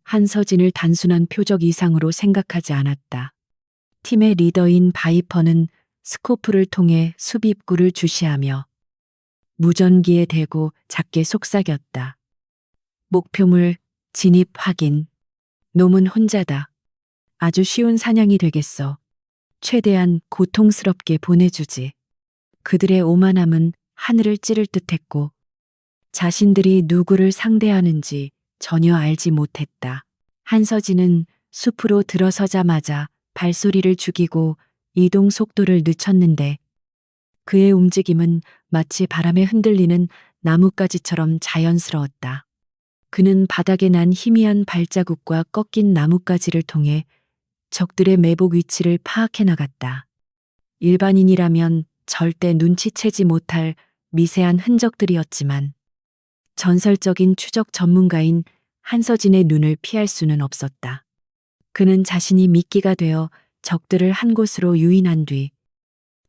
한서진을 단순한 표적 이상으로 생각하지 않았다. 팀의 리더인 바이퍼는 스코프를 통해 숲 입구를 주시하며 무전기에 대고 작게 속삭였다. 목표물 진입 확인. 놈은 혼자다. 아주 쉬운 사냥이 되겠어. 최대한 고통스럽게 보내주지. 그들의 오만함은 하늘을 찌를 듯했고 자신들이 누구를 상대하는지 전혀 알지 못했다. 한서진은 숲으로 들어서자마자 발소리를 죽이고 이동 속도를 늦췄는데 그의 움직임은 마치 바람에 흔들리는 나뭇가지처럼 자연스러웠다. 그는 바닥에 난 희미한 발자국과 꺾인 나뭇가지를 통해 적들의 매복 위치를 파악해 나갔다. 일반인이라면 절대 눈치채지 못할 미세한 흔적들이었지만 전설적인 추적 전문가인 한서진의 눈을 피할 수는 없었다. 그는 자신이 미끼가 되어 적들을 한 곳으로 유인한 뒤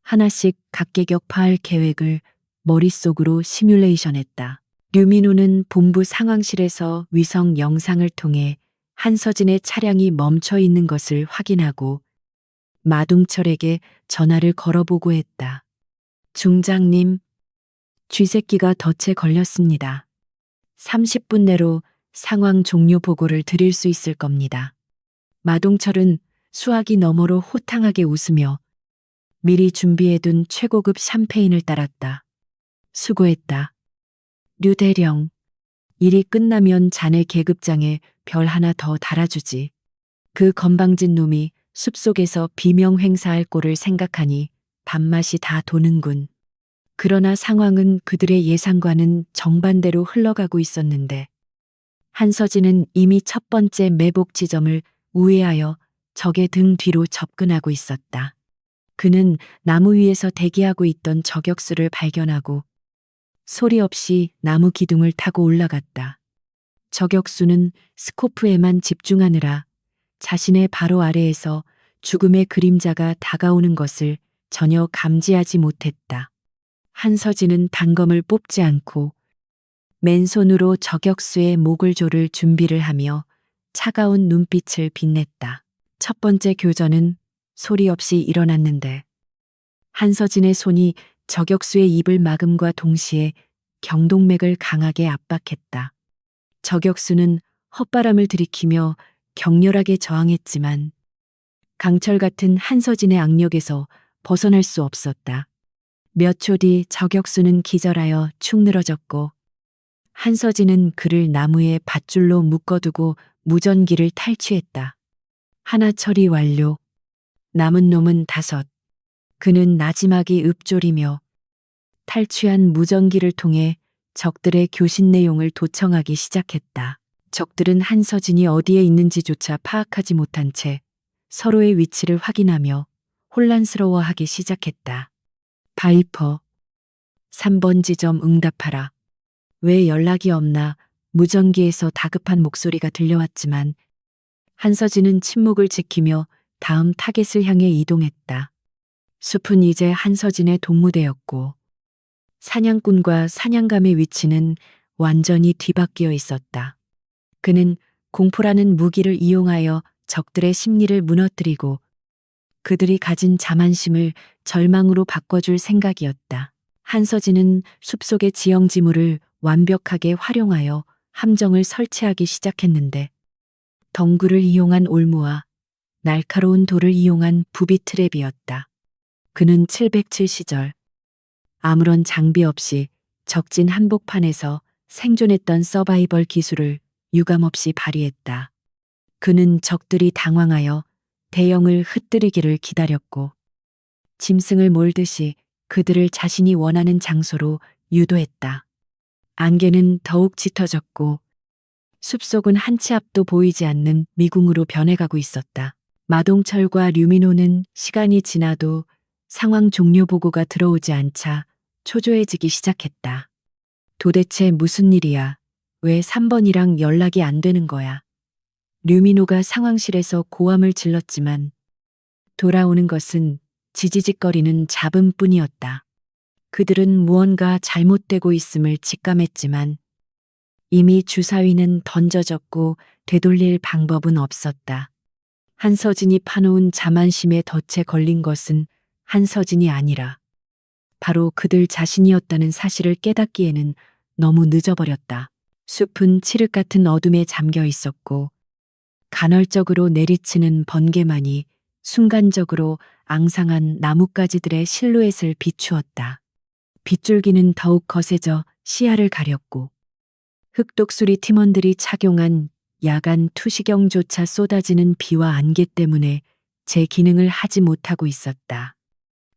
하나씩 각계격파할 계획을 머릿속으로 시뮬레이션했다. 류민호는 본부 상황실에서 위성 영상을 통해 한서진의 차량이 멈춰 있는 것을 확인하고 마동철에게 전화를 걸어보고 했다. 중장님, 쥐새끼가 덫에 걸렸습니다. 30분 내로 상황 종료 보고를 드릴 수 있을 겁니다. 마동철은 수화기 너머로 호탕하게 웃으며 미리 준비해둔 최고급 샴페인을 따랐다. 수고했다. 류대령. 일이 끝나면 자네 계급장에 별 하나 더 달아주지. 그 건방진 놈이 숲속에서 비명 행사할 꼴을 생각하니 밥맛이 다 도는군. 그러나 상황은 그들의 예상과는 정반대로 흘러가고 있었는데 한서진은 이미 첫 번째 매복 지점을 우회하여 적의 등 뒤로 접근하고 있었다. 그는 나무 위에서 대기하고 있던 저격수를 발견하고 소리 없이 나무 기둥을 타고 올라갔다. 저격수는 스코프에만 집중하느라 자신의 바로 아래에서 죽음의 그림자가 다가오는 것을 전혀 감지하지 못했다. 한서진은 단검을 뽑지 않고 맨손으로 저격수의 목을 조를 준비를 하며 차가운 눈빛을 빛냈다. 첫 번째 교전은 소리 없이 일어났는데 한서진의 손이 저격수의 입을 막음과 동시에 경동맥을 강하게 압박했다. 저격수는 헛바람을 들이키며 격렬하게 저항했지만 강철 같은 한서진의 악력에서 벗어날 수 없었다. 몇 초 뒤 저격수는 기절하여 축 늘어졌고 한서진은 그를 나무에 밧줄로 묶어두고 무전기를 탈취했다. 하나 처리 완료. 남은 놈은 5. 그는 나지막이 읊조리며 탈취한 무전기를 통해 적들의 교신 내용을 도청하기 시작했다. 적들은 한서진이 어디에 있는지조차 파악하지 못한 채 서로의 위치를 확인하며 혼란스러워하기 시작했다. 바이퍼. 3번 지점 응답하라. 왜 연락이 없나 무전기에서 다급한 목소리가 들려왔지만 한서진은 침묵을 지키며 다음 타겟을 향해 이동했다. 숲은 이제 한서진의 동무대였고 사냥꾼과 사냥감의 위치는 완전히 뒤바뀌어 있었다. 그는 공포라는 무기를 이용하여 적들의 심리를 무너뜨리고 그들이 가진 자만심을 절망으로 바꿔줄 생각이었다. 한서진은 숲속의 지형지물을 완벽하게 활용하여 함정을 설치하기 시작했는데 덩굴을 이용한 올무와 날카로운 돌을 이용한 부비 트랩이었다. 그는 707 시절 아무런 장비 없이 적진 한복판에서 생존했던 서바이벌 기술을 유감없이 발휘했다. 그는 적들이 당황하여 대형을 흩뜨리기를 기다렸고 짐승을 몰듯이 그들을 자신이 원하는 장소로 유도했다. 안개는 더욱 짙어졌고 숲속은 한 치 앞도 보이지 않는 미궁으로 변해가고 있었다. 마동철과 류민호는 시간이 지나도 상황 종료 보고가 들어오지 않자 초조해지기 시작했다. 도대체 무슨 일이야? 왜 3번이랑 연락이 안 되는 거야? 류민호가 상황실에서 고함을 질렀지만 돌아오는 것은 지지직거리는 잡음뿐이었다. 그들은 무언가 잘못되고 있음을 직감했지만 이미 주사위는 던져졌고 되돌릴 방법은 없었다. 한서진이 파놓은 자만심에 덫에 걸린 것은 한서진이 아니라 바로 그들 자신이었다는 사실을 깨닫기에는 너무 늦어버렸다. 숲은 칠흑 같은 어둠에 잠겨 있었고 간헐적으로 내리치는 번개만이 순간적으로 앙상한 나뭇가지들의 실루엣을 비추었다. 빗줄기는 더욱 거세져 시야를 가렸고 흑독수리 팀원들이 착용한 야간 투시경조차 쏟아지는 비와 안개 때문에 제 기능을 하지 못하고 있었다.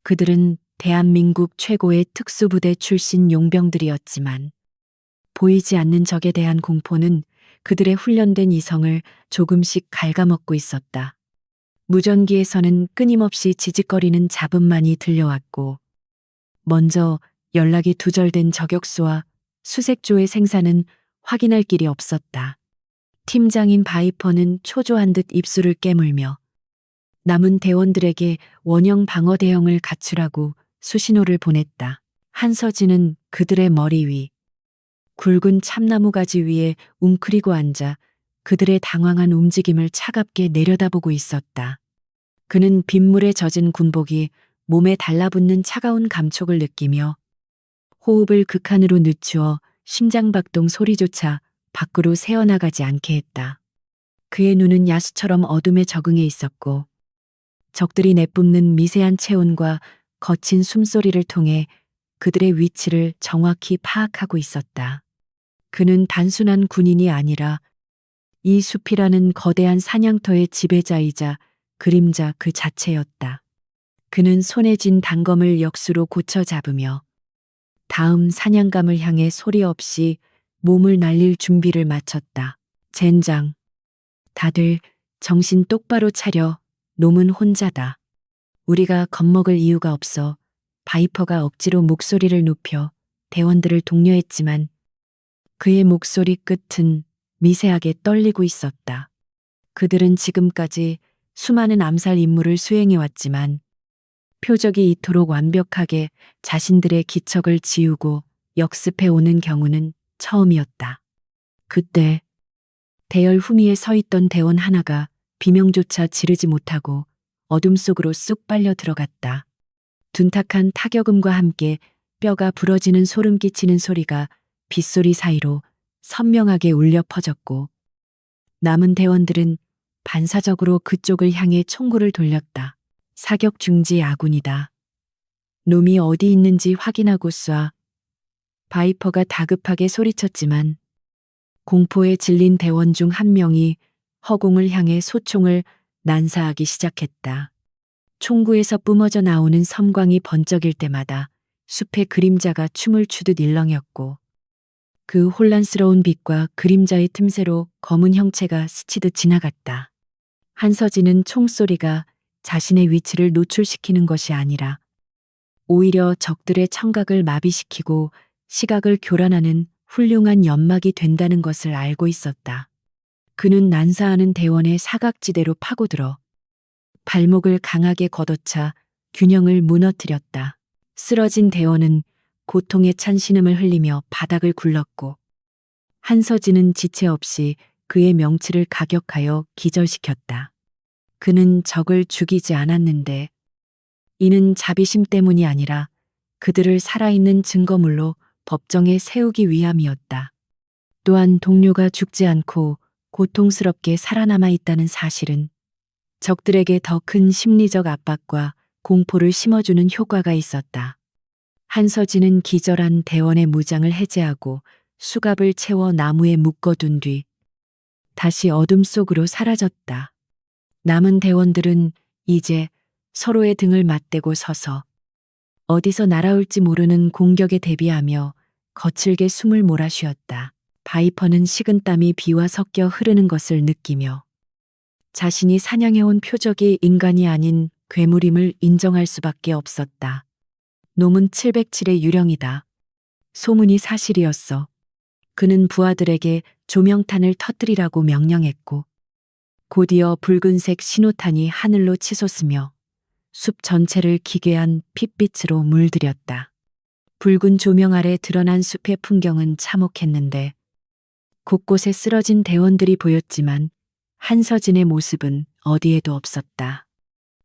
그들은 대한민국 최고의 특수부대 출신 용병들이었지만 보이지 않는 적에 대한 공포는 그들의 훈련된 이성을 조금씩 갉아먹고 있었다. 무전기에서는 끊임없이 지직거리는 잡음만이 들려왔고 먼저 연락이 두절된 저격수와 수색조의 생사는 확인할 길이 없었다. 팀장인 바이퍼는 초조한 듯 입술을 깨물며 남은 대원들에게 원형 방어 대형을 갖추라고 수신호를 보냈다. 한서진은 그들의 머리 위 굵은 참나무 가지 위에 웅크리고 앉아 그들의 당황한 움직임을 차갑게 내려다보고 있었다. 그는 빗물에 젖은 군복이 몸에 달라붙는 차가운 감촉을 느끼며 호흡을 극한으로 늦추어 심장박동 소리조차 밖으로 새어나가지 않게 했다. 그의 눈은 야수처럼 어둠에 적응해 있었고 적들이 내뿜는 미세한 체온과 거친 숨소리를 통해 그들의 위치를 정확히 파악하고 있었다. 그는 단순한 군인이 아니라 이 숲이라는 거대한 사냥터의 지배자이자 그림자 그 자체였다. 그는 손에 쥔 단검을 역수로 고쳐 잡으며 다음 사냥감을 향해 소리 없이 몸을 날릴 준비를 마쳤다. 젠장. 다들 정신 똑바로 차려. 놈은 혼자다. 우리가 겁먹을 이유가 없어. 바이퍼가 억지로 목소리를 높여 대원들을 독려했지만 그의 목소리 끝은 미세하게 떨리고 있었다. 그들은 지금까지 수많은 암살 임무를 수행해왔지만 표적이 이토록 완벽하게 자신들의 기척을 지우고 역습해 오는 경우는 처음이었다. 그때 대열 후미에 서 있던 대원 하나가 비명조차 지르지 못하고 어둠 속으로 쑥 빨려 들어갔다. 둔탁한 타격음과 함께 뼈가 부러지는 소름 끼치는 소리가 빗소리 사이로 선명하게 울려 퍼졌고 남은 대원들은 반사적으로 그쪽을 향해 총구를 돌렸다. 사격 중지 아군이다. 놈이 어디 있는지 확인하고 쏴. 바이퍼가 다급하게 소리쳤지만 공포에 질린 대원 중 한 명이 허공을 향해 소총을 난사하기 시작했다. 총구에서 뿜어져 나오는 섬광이 번쩍일 때마다 숲의 그림자가 춤을 추듯 일렁였고 그 혼란스러운 빛과 그림자의 틈새로 검은 형체가 스치듯 지나갔다. 한서진은 총소리가 자신의 위치를 노출시키는 것이 아니라 오히려 적들의 청각을 마비시키고 시각을 교란하는 훌륭한 연막이 된다는 것을 알고 있었다. 그는 난사하는 대원의 사각지대로 파고들어 발목을 강하게 걷어차 균형을 무너뜨렸다. 쓰러진 대원은 고통에 찬 신음을 흘리며 바닥을 굴렀고 한서진은 지체 없이 그의 명치를 가격하여 기절시켰다. 그는 적을 죽이지 않았는데 이는 자비심 때문이 아니라 그들을 살아있는 증거물로 법정에 세우기 위함이었다. 또한 동료가 죽지 않고 고통스럽게 살아남아 있다는 사실은 적들에게 더 큰 심리적 압박과 공포를 심어주는 효과가 있었다. 한서진은 기절한 대원의 무장을 해제하고 수갑을 채워 나무에 묶어둔 뒤 다시 어둠 속으로 사라졌다. 남은 대원들은 이제 서로의 등을 맞대고 서서 어디서 날아올지 모르는 공격에 대비하며 거칠게 숨을 몰아쉬었다. 바이퍼는 식은땀이 비와 섞여 흐르는 것을 느끼며 자신이 사냥해온 표적이 인간이 아닌 괴물임을 인정할 수밖에 없었다. 놈은 707의 유령이다. 소문이 사실이었어. 그는 부하들에게 조명탄을 터뜨리라고 명령했고 곧이어 붉은색 신호탄이 하늘로 치솟으며 숲 전체를 기괴한 핏빛으로 물들였다. 붉은 조명 아래 드러난 숲의 풍경은 참혹했는데 곳곳에 쓰러진 대원들이 보였지만 한서진의 모습은 어디에도 없었다.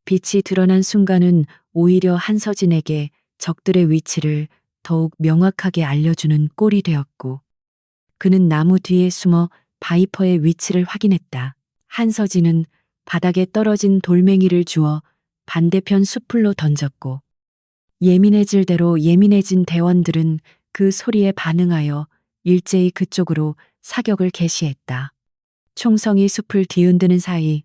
빛이 드러난 순간은 오히려 한서진에게 적들의 위치를 더욱 명확하게 알려주는 꼴이 되었고 그는 나무 뒤에 숨어 바이퍼의 위치를 확인했다. 한서진은 바닥에 떨어진 돌멩이를 주워 반대편 숲으로 던졌고 예민해질 대로 예민해진 대원들은 그 소리에 반응하여 일제히 그쪽으로 사격을 개시했다. 총성이 숲을 뒤흔드는 사이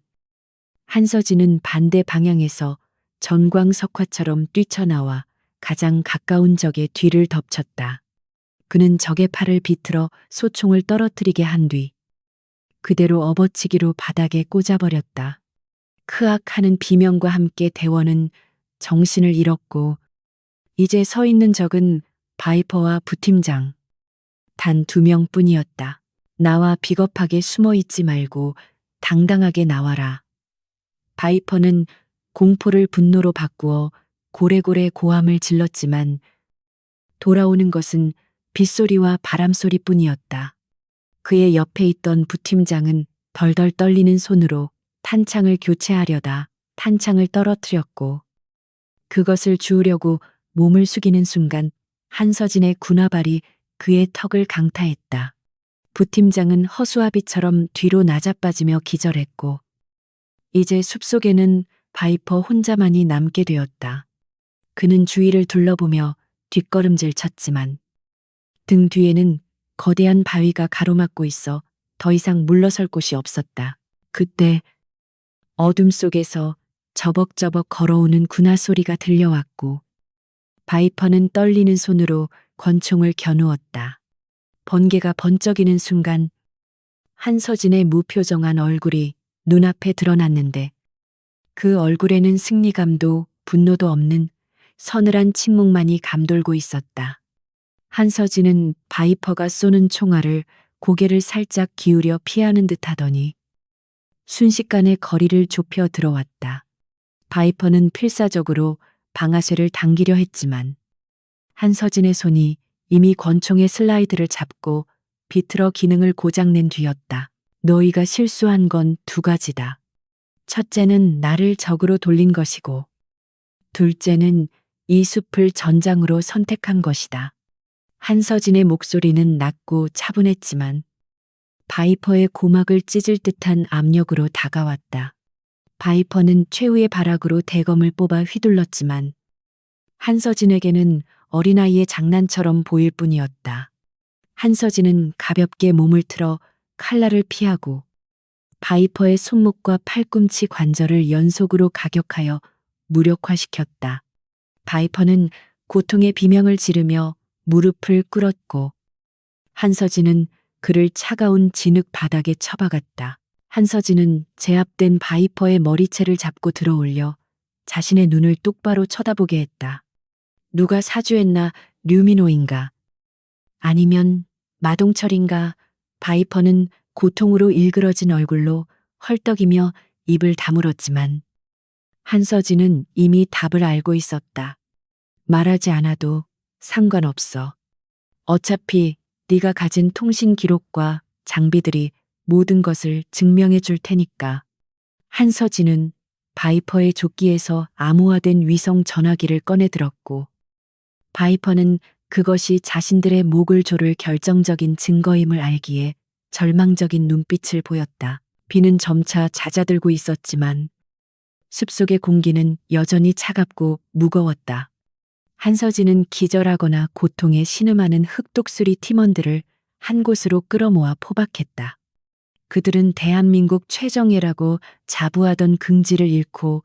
한서진은 반대 방향에서 전광석화처럼 뛰쳐나와 가장 가까운 적의 뒤를 덮쳤다. 그는 적의 팔을 비틀어 소총을 떨어뜨리게 한 뒤 그대로 업어치기로 바닥에 꽂아버렸다. 크악하는 비명과 함께 대원은 정신을 잃었고 이제 서 있는 적은 바이퍼와 부팀장 단 2명뿐이었다. 나와 비겁하게 숨어 있지 말고 당당하게 나와라. 바이퍼는 공포를 분노로 바꾸어 고래고래 고함을 질렀지만 돌아오는 것은 빗소리와 바람소리뿐이었다. 그의 옆에 있던 부팀장은 덜덜 떨리는 손으로 탄창을 교체하려다 탄창을 떨어뜨렸고 그것을 주우려고 몸을 숙이는 순간 한서진의 군화발이 그의 턱을 강타했다. 부팀장은 허수아비처럼 뒤로 낮아빠지며 기절했고, 이제 숲속에는 바이퍼 혼자만이 남게 되었다. 그는 주위를 둘러보며 뒷걸음질 쳤지만 등 뒤에는 거대한 바위가 가로막고 있어 더 이상 물러설 곳이 없었다. 그때 어둠 속에서 저벅저벅 걸어오는 군화 소리가 들려왔고 바이퍼는 떨리는 손으로 권총을 겨누었다. 번개가 번쩍이는 순간 한서진의 무표정한 얼굴이 눈앞에 드러났는데 그 얼굴에는 승리감도 분노도 없는 서늘한 침묵만이 감돌고 있었다. 한서진은 바이퍼가 쏘는 총알을 고개를 살짝 기울여 피하는 듯 하더니 순식간에 거리를 좁혀 들어왔다. 바이퍼는 필사적으로 방아쇠를 당기려 했지만 한서진의 손이 이미 권총의 슬라이드를 잡고 비틀어 기능을 고장낸 뒤였다. 너희가 실수한 건 두 가지다. 첫째는 나를 적으로 돌린 것이고, 둘째는 이 숲을 전장으로 선택한 것이다. 한서진의 목소리는 낮고 차분했지만 바이퍼의 고막을 찢을 듯한 압력으로 다가왔다. 바이퍼는 최후의 발악으로 대검을 뽑아 휘둘렀지만 한서진에게는 어린아이의 장난처럼 보일 뿐이었다. 한서진은 가볍게 몸을 틀어 칼날을 피하고 바이퍼의 손목과 팔꿈치 관절을 연속으로 가격하여 무력화시켰다. 바이퍼는 고통의 비명을 지르며 무릎을 꿇었고 한서진은 그를 차가운 진흙 바닥에 처박았다. 한서진은 제압된 바이퍼의 머리채를 잡고 들어올려 자신의 눈을 똑바로 쳐다보게 했다. 누가 사주했나? 류민호인가? 아니면 마동철인가? 바이퍼는 고통으로 일그러진 얼굴로 헐떡이며 입을 다물었지만 한서진은 이미 답을 알고 있었다. 말하지 않아도 상관없어. 어차피 네가 가진 통신 기록과 장비들이 모든 것을 증명해 줄 테니까. 한서진은 바이퍼의 조끼에서 암호화된 위성 전화기를 꺼내 들었고 바이퍼는 그것이 자신들의 목을 조를 결정적인 증거임을 알기에 절망적인 눈빛을 보였다. 비는 점차 잦아들고 있었지만 숲속의 공기는 여전히 차갑고 무거웠다. 한서진은 기절하거나 고통에 신음하는 흑독수리 팀원들을 한 곳으로 끌어모아 포박했다. 그들은 대한민국 최정예라고 자부하던 긍지를 잃고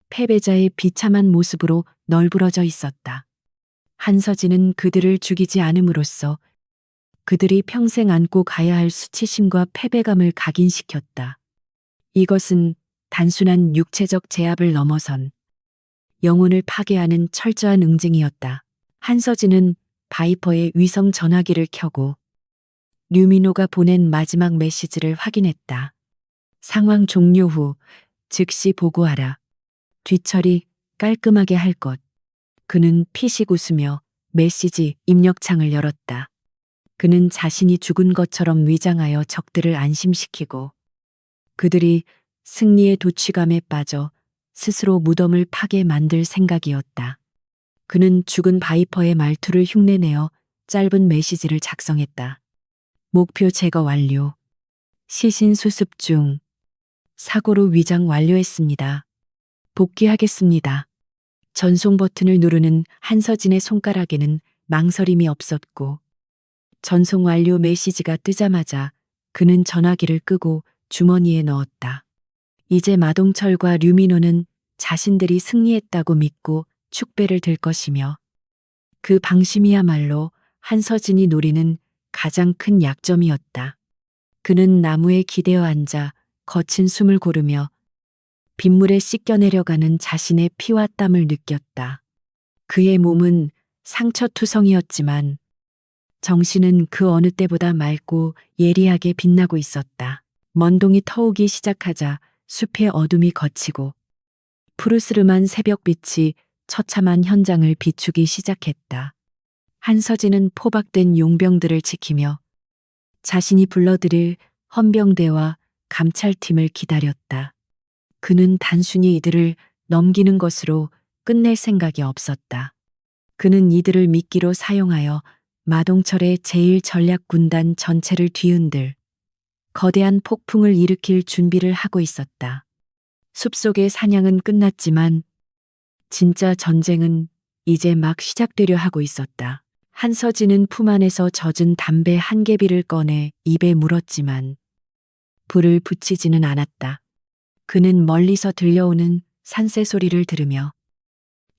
패배자의 비참한 모습으로 널브러져 있었다. 한서진은 그들을 죽이지 않음으로써 그들이 평생 안고 가야 할 수치심과 패배감을 각인시켰다. 이것은 단순한 육체적 제압을 넘어선 영혼을 파괴하는 철저한 응징이었다. 한서진은 바이퍼의 위성 전화기를 켜고 류민호가 보낸 마지막 메시지를 확인했다. 상황 종료 후 즉시 보고하라. 뒤처리 깔끔하게 할 것. 그는 피식 웃으며 메시지 입력창을 열었다. 그는 자신이 죽은 것처럼 위장하여 적들을 안심시키고 그들이 승리의 도취감에 빠져 스스로 무덤을 파게 만들 생각이었다. 그는 죽은 바이퍼의 말투를 흉내내어 짧은 메시지를 작성했다. 목표 제거 완료. 시신 수습 중. 사고로 위장 완료했습니다. 복귀하겠습니다. 전송 버튼을 누르는 한서진의 손가락에는 망설임이 없었고 전송 완료 메시지가 뜨자마자 그는 전화기를 끄고 주머니에 넣었다. 이제 마동철과 류민호는 자신들이 승리했다고 믿고 축배를 들 것이며 그 방심이야말로 한서진이 노리는 가장 큰 약점이었다. 그는 나무에 기대어 앉아 거친 숨을 고르며 빗물에 씻겨 내려가는 자신의 피와 땀을 느꼈다. 그의 몸은 상처투성이었지만 정신은 그 어느 때보다 맑고 예리하게 빛나고 있었다. 먼동이 터오기 시작하자 숲의 어둠이 걷히고 푸르스름한 새벽빛이 처참한 현장을 비추기 시작했다. 한서진은 포박된 용병들을 지키며 자신이 불러들일 헌병대와 감찰팀을 기다렸다. 그는 단순히 이들을 넘기는 것으로 끝낼 생각이 없었다. 그는 이들을 미끼로 사용하여 마동철의 제1전략군단 전체를 뒤흔들 거대한 폭풍을 일으킬 준비를 하고 있었다. 숲속의 사냥은 끝났지만 진짜 전쟁은 이제 막 시작되려 하고 있었다. 한서진은 품 안에서 젖은 담배 한 개비를 꺼내 입에 물었지만 불을 붙이지는 않았다. 그는 멀리서 들려오는 산새 소리를 들으며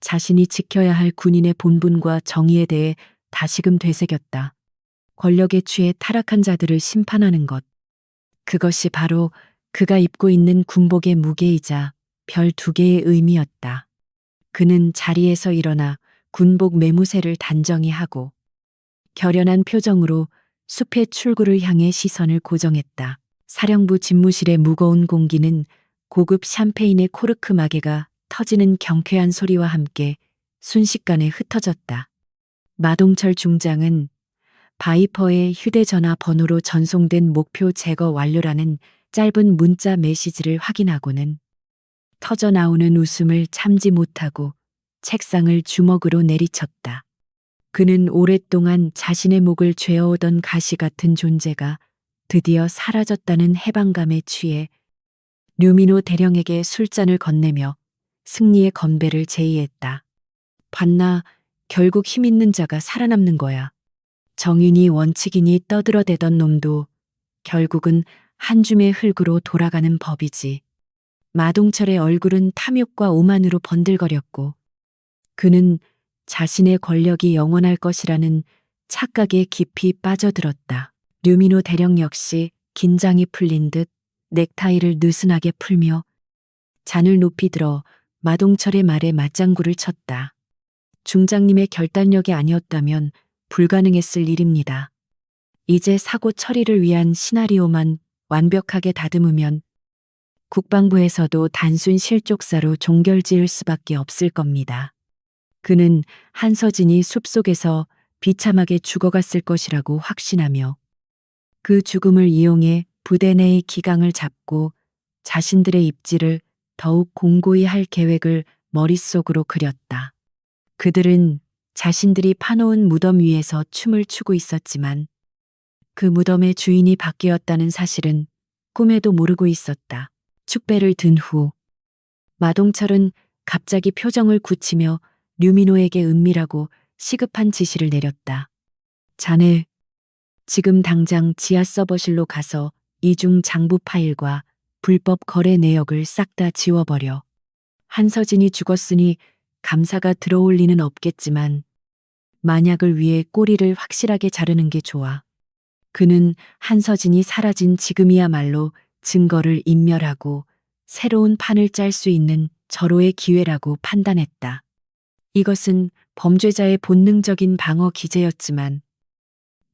자신이 지켜야 할 군인의 본분과 정의에 대해 다시금 되새겼다. 권력에 취해 타락한 자들을 심판하는 것. 그것이 바로 그가 입고 있는 군복의 무게이자 별 2개의 의미였다. 그는 자리에서 일어나 군복 매무새를 단정히 하고 결연한 표정으로 숲의 출구를 향해 시선을 고정했다. 사령부 집무실의 무거운 공기는 고급 샴페인의 코르크 마개가 터지는 경쾌한 소리와 함께 순식간에 흩어졌다. 마동철 중장은 바이퍼의 휴대전화 번호로 전송된 목표 제거 완료라는 짧은 문자 메시지를 확인하고는 터져나오는 웃음을 참지 못하고 책상을 주먹으로 내리쳤다. 그는 오랫동안 자신의 목을 죄어오던 가시 같은 존재가 드디어 사라졌다는 해방감에 취해 류민호 대령에게 술잔을 건네며 승리의 건배를 제의했다. 봤나, 결국 힘 있는 자가 살아남는 거야. 정인이 원칙이니 떠들어대던 놈도 결국은 한 줌의 흙으로 돌아가는 법이지. 마동철의 얼굴은 탐욕과 오만으로 번들거렸고 그는 자신의 권력이 영원할 것이라는 착각에 깊이 빠져들었다. 류민호 대령 역시 긴장이 풀린 듯 넥타이를 느슨하게 풀며 잔을 높이 들어 마동철의 말에 맞장구를 쳤다. 중장님의 결단력이 아니었다면 불가능했을 일입니다. 이제 사고 처리를 위한 시나리오만 완벽하게 다듬으면 국방부에서도 단순 실족사로 종결지을 수밖에 없을 겁니다. 그는 한서진이 숲속에서 비참하게 죽어갔을 것이라고 확신하며 그 죽음을 이용해 부대 내의 기강을 잡고 자신들의 입지를 더욱 공고히 할 계획을 머릿속으로 그렸다. 그들은 자신들이 파놓은 무덤 위에서 춤을 추고 있었지만 그 무덤의 주인이 바뀌었다는 사실은 꿈에도 모르고 있었다. 축배를 든 후 마동철은 갑자기 표정을 굳히며 류민호에게 은밀하고 시급한 지시를 내렸다. 자네, 지금 당장 지하 서버실로 가서 이중 장부 파일과 불법 거래 내역을 싹 다 지워버려. 한서진이 죽었으니 감사가 들어올 리는 없겠지만 만약을 위해 꼬리를 확실하게 자르는 게 좋아. 그는 한서진이 사라진 지금이야말로 증거를 인멸하고 새로운 판을 짤 수 있는 절호의 기회라고 판단했다. 이것은 범죄자의 본능적인 방어 기제였지만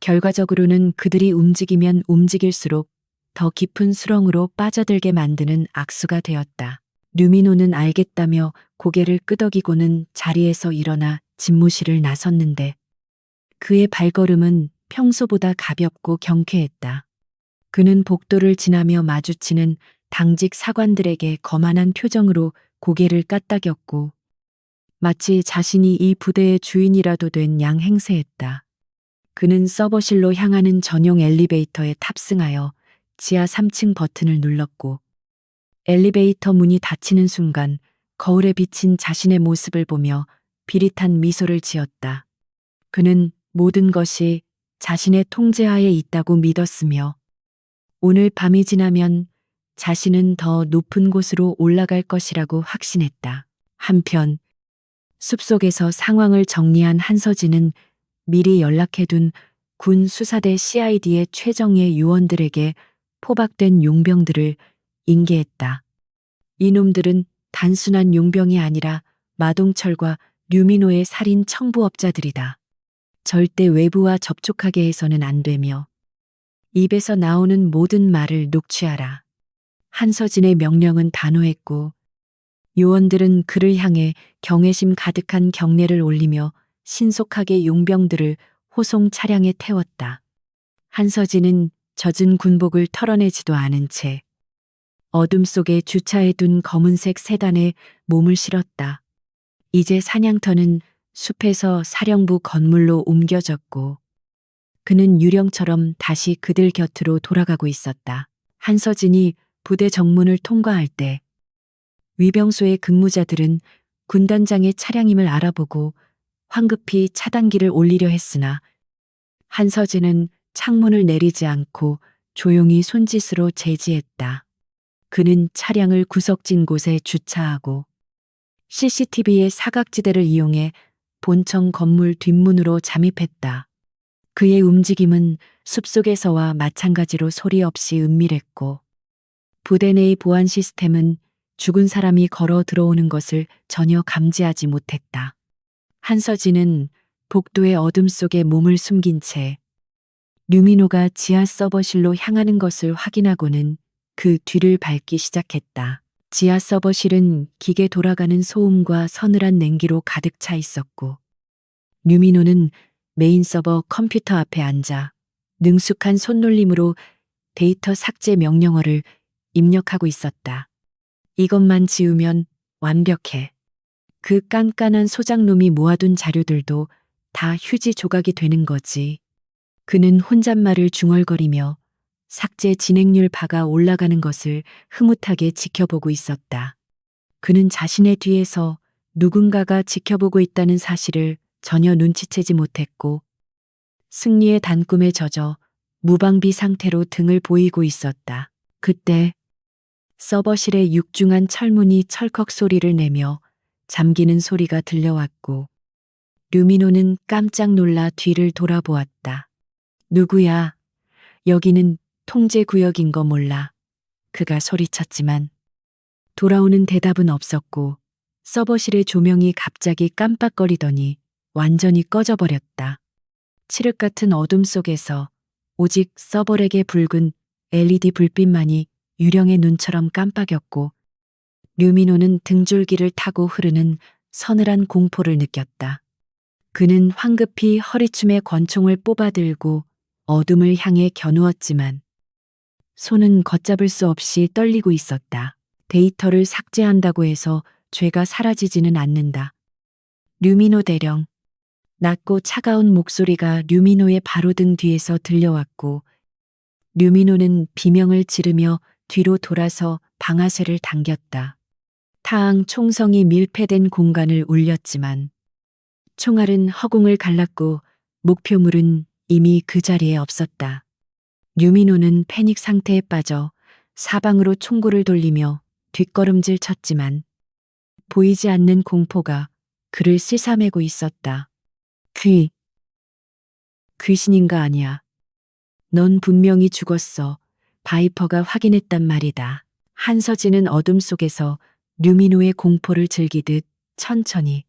결과적으로는 그들이 움직이면 움직일수록 더 깊은 수렁으로 빠져들게 만드는 악수가 되었다. 류민호는 알겠다며 고개를 끄덕이고는 자리에서 일어나 집무실을 나섰는데 그의 발걸음은 평소보다 가볍고 경쾌했다. 그는 복도를 지나며 마주치는 당직 사관들에게 거만한 표정으로 고개를 까딱였고 마치 자신이 이 부대의 주인이라도 된 양 행세했다. 그는 서버실로 향하는 전용 엘리베이터에 탑승하여 지하 3층 버튼을 눌렀고 엘리베이터 문이 닫히는 순간 거울에 비친 자신의 모습을 보며 비릿한 미소를 지었다. 그는 모든 것이 자신의 통제하에 있다고 믿었으며 오늘 밤이 지나면 자신은 더 높은 곳으로 올라갈 것이라고 확신했다. 한편 숲속에서 상황을 정리한 한서진은 미리 연락해둔 군 수사대 CID의 최정예 요원들에게 포박된 용병들을 인계했다. 이놈들은 단순한 용병이 아니라 마동철과 류민호의 살인 청부업자들이다. 절대 외부와 접촉하게 해서는 안 되며 입에서 나오는 모든 말을 녹취하라. 한서진의 명령은 단호했고 요원들은 그를 향해 경외심 가득한 경례를 올리며 신속하게 용병들을 호송 차량에 태웠다. 한서진은 젖은 군복을 털어내지도 않은 채 어둠 속에 주차해둔 검은색 세단에 몸을 실었다. 이제 사냥터는 숲에서 사령부 건물로 옮겨졌고 그는 유령처럼 다시 그들 곁으로 돌아가고 있었다. 한서진이 부대 정문을 통과할 때 위병소의 근무자들은 군단장의 차량임을 알아보고 황급히 차단기를 올리려 했으나 한서진은 창문을 내리지 않고 조용히 손짓으로 제지했다. 그는 차량을 구석진 곳에 주차하고 CCTV의 사각지대를 이용해 본청 건물 뒷문으로 잠입했다. 그의 움직임은 숲속에서와 마찬가지로 소리 없이 은밀했고 부대 내의 보안 시스템은 죽은 사람이 걸어 들어오는 것을 전혀 감지하지 못했다. 한서진은 복도의 어둠 속에 몸을 숨긴 채 류민호가 지하 서버실로 향하는 것을 확인하고는 그 뒤를 밟기 시작했다. 지하 서버실은 기계 돌아가는 소음과 서늘한 냉기로 가득 차 있었고 류민호는 메인 서버 컴퓨터 앞에 앉아 능숙한 손놀림으로 데이터 삭제 명령어를 입력하고 있었다. 이것만 지우면 완벽해. 그 깐깐한 소장놈이 모아둔 자료들도 다 휴지 조각이 되는 거지. 그는 혼잣말을 중얼거리며 삭제 진행률 바가 올라가는 것을 흐뭇하게 지켜보고 있었다. 그는 자신의 뒤에서 누군가가 지켜보고 있다는 사실을 전혀 눈치채지 못했고 승리의 단꿈에 젖어 무방비 상태로 등을 보이고 있었다. 그때 서버실의 육중한 철문이 철컥 소리를 내며 잠기는 소리가 들려왔고 류민호는 깜짝 놀라 뒤를 돌아보았다. 누구야? 여기는 통제구역인 거 몰라. 그가 소리쳤지만 돌아오는 대답은 없었고 서버실의 조명이 갑자기 깜빡거리더니 완전히 꺼져버렸다. 칠흑 같은 어둠 속에서 오직 서버렉의 붉은 LED 불빛만이 유령의 눈처럼 깜빡였고 류민호는 등줄기를 타고 흐르는 서늘한 공포를 느꼈다. 그는 황급히 허리춤에 권총을 뽑아들고 어둠을 향해 겨누었지만 손은 걷잡을 수 없이 떨리고 있었다. 데이터를 삭제한다고 해서 죄가 사라지지는 않는다. 류민호 대령. 낮고 차가운 목소리가 류민호의 바로 등 뒤에서 들려왔고 류민호는 비명을 지르며 뒤로 돌아서 방아쇠를 당겼다. 타항 총성이 밀폐된 공간을 울렸지만 총알은 허공을 갈랐고 목표물은 이미 그 자리에 없었다. 류민호는 패닉 상태에 빠져 사방으로 총구를 돌리며 뒷걸음질 쳤지만 보이지 않는 공포가 그를 씻어매고 있었다. 귀신인가 아니야. 넌 분명히 죽었어. 바이퍼가 확인했단 말이다. 한서진은 어둠 속에서 류민호의 공포를 즐기듯 천천히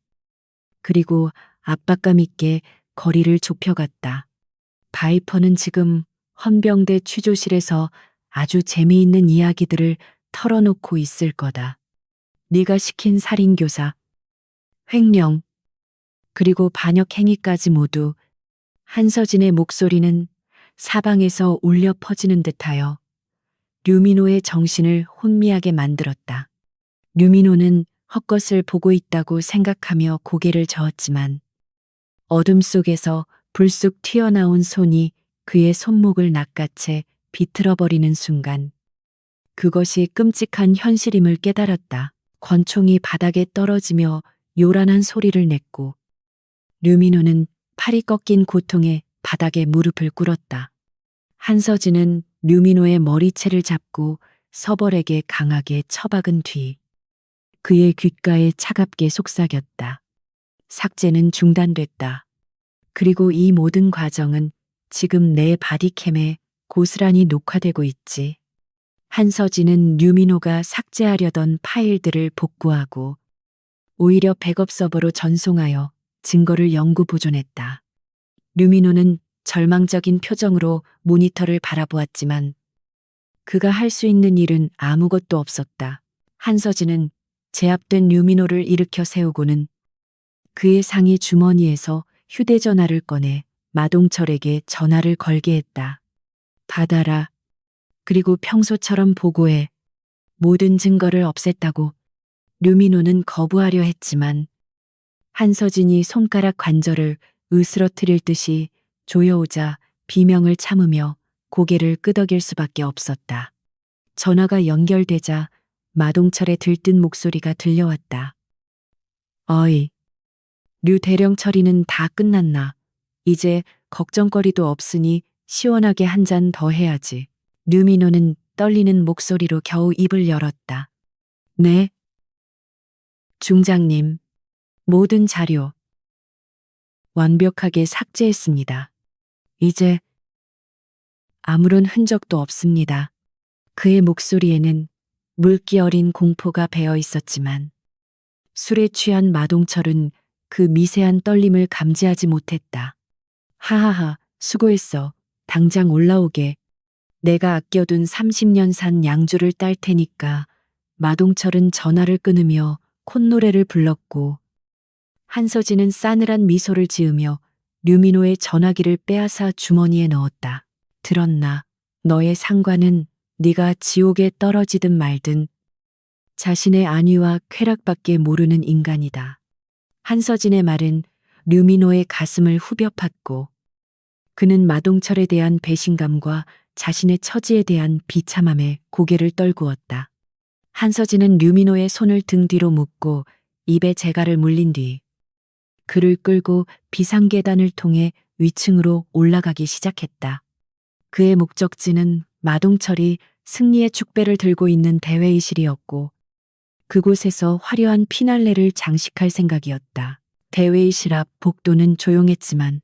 그리고 압박감 있게 거리를 좁혀갔다. 바이퍼는 지금 헌병대 취조실에서 아주 재미있는 이야기들을 털어놓고 있을 거다. 네가 시킨 살인교사, 횡령, 그리고 반역 행위까지 모두. 한서진의 목소리는 사방에서 울려 퍼지는 듯하여 류민호의 정신을 혼미하게 만들었다. 류민호는 헛것을 보고 있다고 생각하며 고개를 저었지만 어둠 속에서 불쑥 튀어나온 손이 그의 손목을 낚아채 비틀어버리는 순간 그것이 끔찍한 현실임을 깨달았다. 권총이 바닥에 떨어지며 요란한 소리를 냈고 류민호는 팔이 꺾인 고통에 바닥에 무릎을 꿇었다. 한서진은 류민호의 머리채를 잡고 서벌에게 강하게 처박은 뒤 그의 귓가에 차갑게 속삭였다. 삭제는 중단됐다. 그리고 이 모든 과정은 지금 내 바디캠에 고스란히 녹화되고 있지. 한서진은 류민호가 삭제하려던 파일들을 복구하고 오히려 백업 서버로 전송하여 증거를 영구 보존했다. 류민호는 절망적인 표정으로 모니터를 바라보았지만 그가 할 수 있는 일은 아무것도 없었다. 한서진은 제압된 류민호를 일으켜 세우고는 그의 상의 주머니에서 휴대전화를 꺼내 마동철에게 전화를 걸게 했다. 받아라. 그리고 평소처럼 보고해. 모든 증거를 없앴다고. 류민호는 거부하려 했지만 한서진이 손가락 관절을 으스러뜨릴 듯이 조여오자 비명을 참으며 고개를 끄덕일 수밖에 없었다. 전화가 연결되자 마동철의 들뜬 목소리가 들려왔다. 어이, 류 대령 처리는 다 끝났나? 이제 걱정거리도 없으니 시원하게 한 잔 더 해야지. 류민호는 떨리는 목소리로 겨우 입을 열었다. 네? 중장님, 모든 자료 완벽하게 삭제했습니다. 이제 아무런 흔적도 없습니다. 그의 목소리에는 물기 어린 공포가 배어 있었지만 술에 취한 마동철은 그 미세한 떨림을 감지하지 못했다. 하하하, 수고했어. 당장 올라오게. 내가 아껴둔 30년 산 양주를 딸 테니까. 마동철은 전화를 끊으며 콧노래를 불렀고 한서진은 싸늘한 미소를 지으며 류민호의 전화기를 빼앗아 주머니에 넣었다. 들었나? 너의 상관은 네가 지옥에 떨어지든 말든 자신의 안위와 쾌락밖에 모르는 인간이다. 한서진의 말은 류민호의 가슴을 후벼 팠고 그는 마동철에 대한 배신감과 자신의 처지에 대한 비참함에 고개를 떨구었다. 한서진은 류민호의 손을 등 뒤로 묶고 입에 재갈을 물린 뒤 그를 끌고 비상계단을 통해 위층으로 올라가기 시작했다. 그의 목적지는 마동철이 승리의 축배를 들고 있는 대회의실이었고 그곳에서 화려한 피날레를 장식할 생각이었다. 대회의실 앞 복도는 조용했지만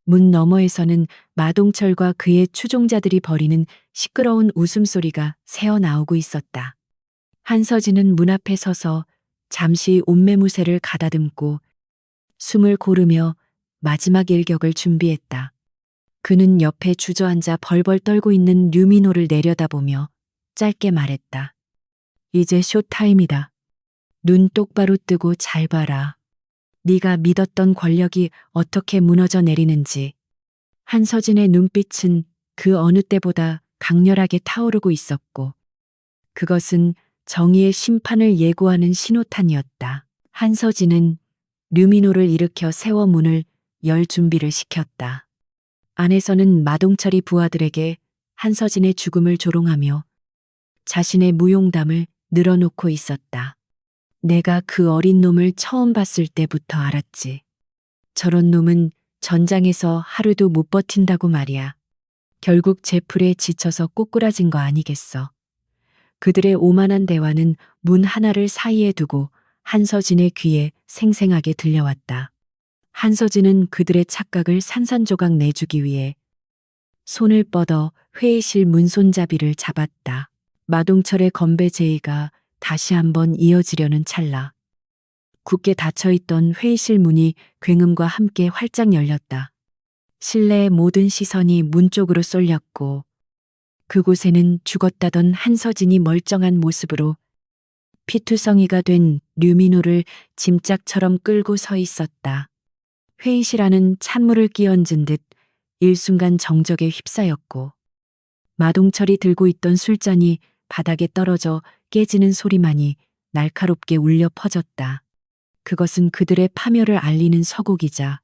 문 너머에서는 마동철과 그의 추종자들이 벌이는 시끄러운 웃음소리가 새어나오고 있었다. 한서진은 문 앞에 서서 잠시 옷매무새를 가다듬고 숨을 고르며 마지막 일격을 준비했다. 그는 옆에 주저앉아 벌벌 떨고 있는 류민호를 내려다보며 짧게 말했다. 이제 쇼타임이다. 눈 똑바로 뜨고 잘 봐라. 네가 믿었던 권력이 어떻게 무너져 내리는지. 한서진의 눈빛은 그 어느 때보다 강렬하게 타오르고 있었고 그것은 정의의 심판을 예고하는 신호탄이었다. 한서진은 류민호를 일으켜 세워 문을 열 준비를 시켰다. 안에서는 마동철이 부하들에게 한서진의 죽음을 조롱하며 자신의 무용담을 늘어놓고 있었다. 내가 그 어린 놈을 처음 봤을 때부터 알았지. 저런 놈은 전장에서 하루도 못 버틴다고 말이야. 결국 제풀에 지쳐서 꼬꾸라진 거 아니겠어. 그들의 오만한 대화는 문 하나를 사이에 두고 한서진의 귀에 생생하게 들려왔다. 한서진은 그들의 착각을 산산조각 내주기 위해 손을 뻗어 회의실 문손잡이를 잡았다. 마동철의 건배 제의가 다시 한번 이어지려는 찰나. 굳게 닫혀있던 회의실 문이 굉음과 함께 활짝 열렸다. 실내의 모든 시선이 문 쪽으로 쏠렸고 그곳에는 죽었다던 한서진이 멀쩡한 모습으로 피투성이가 된 류민호를 짐짝처럼 끌고 서 있었다. 회의실 안은 찬물을 끼얹은 듯 일순간 정적에 휩싸였고 마동철이 들고 있던 술잔이 바닥에 떨어져 깨지는 소리만이 날카롭게 울려 퍼졌다. 그것은 그들의 파멸을 알리는 서곡이자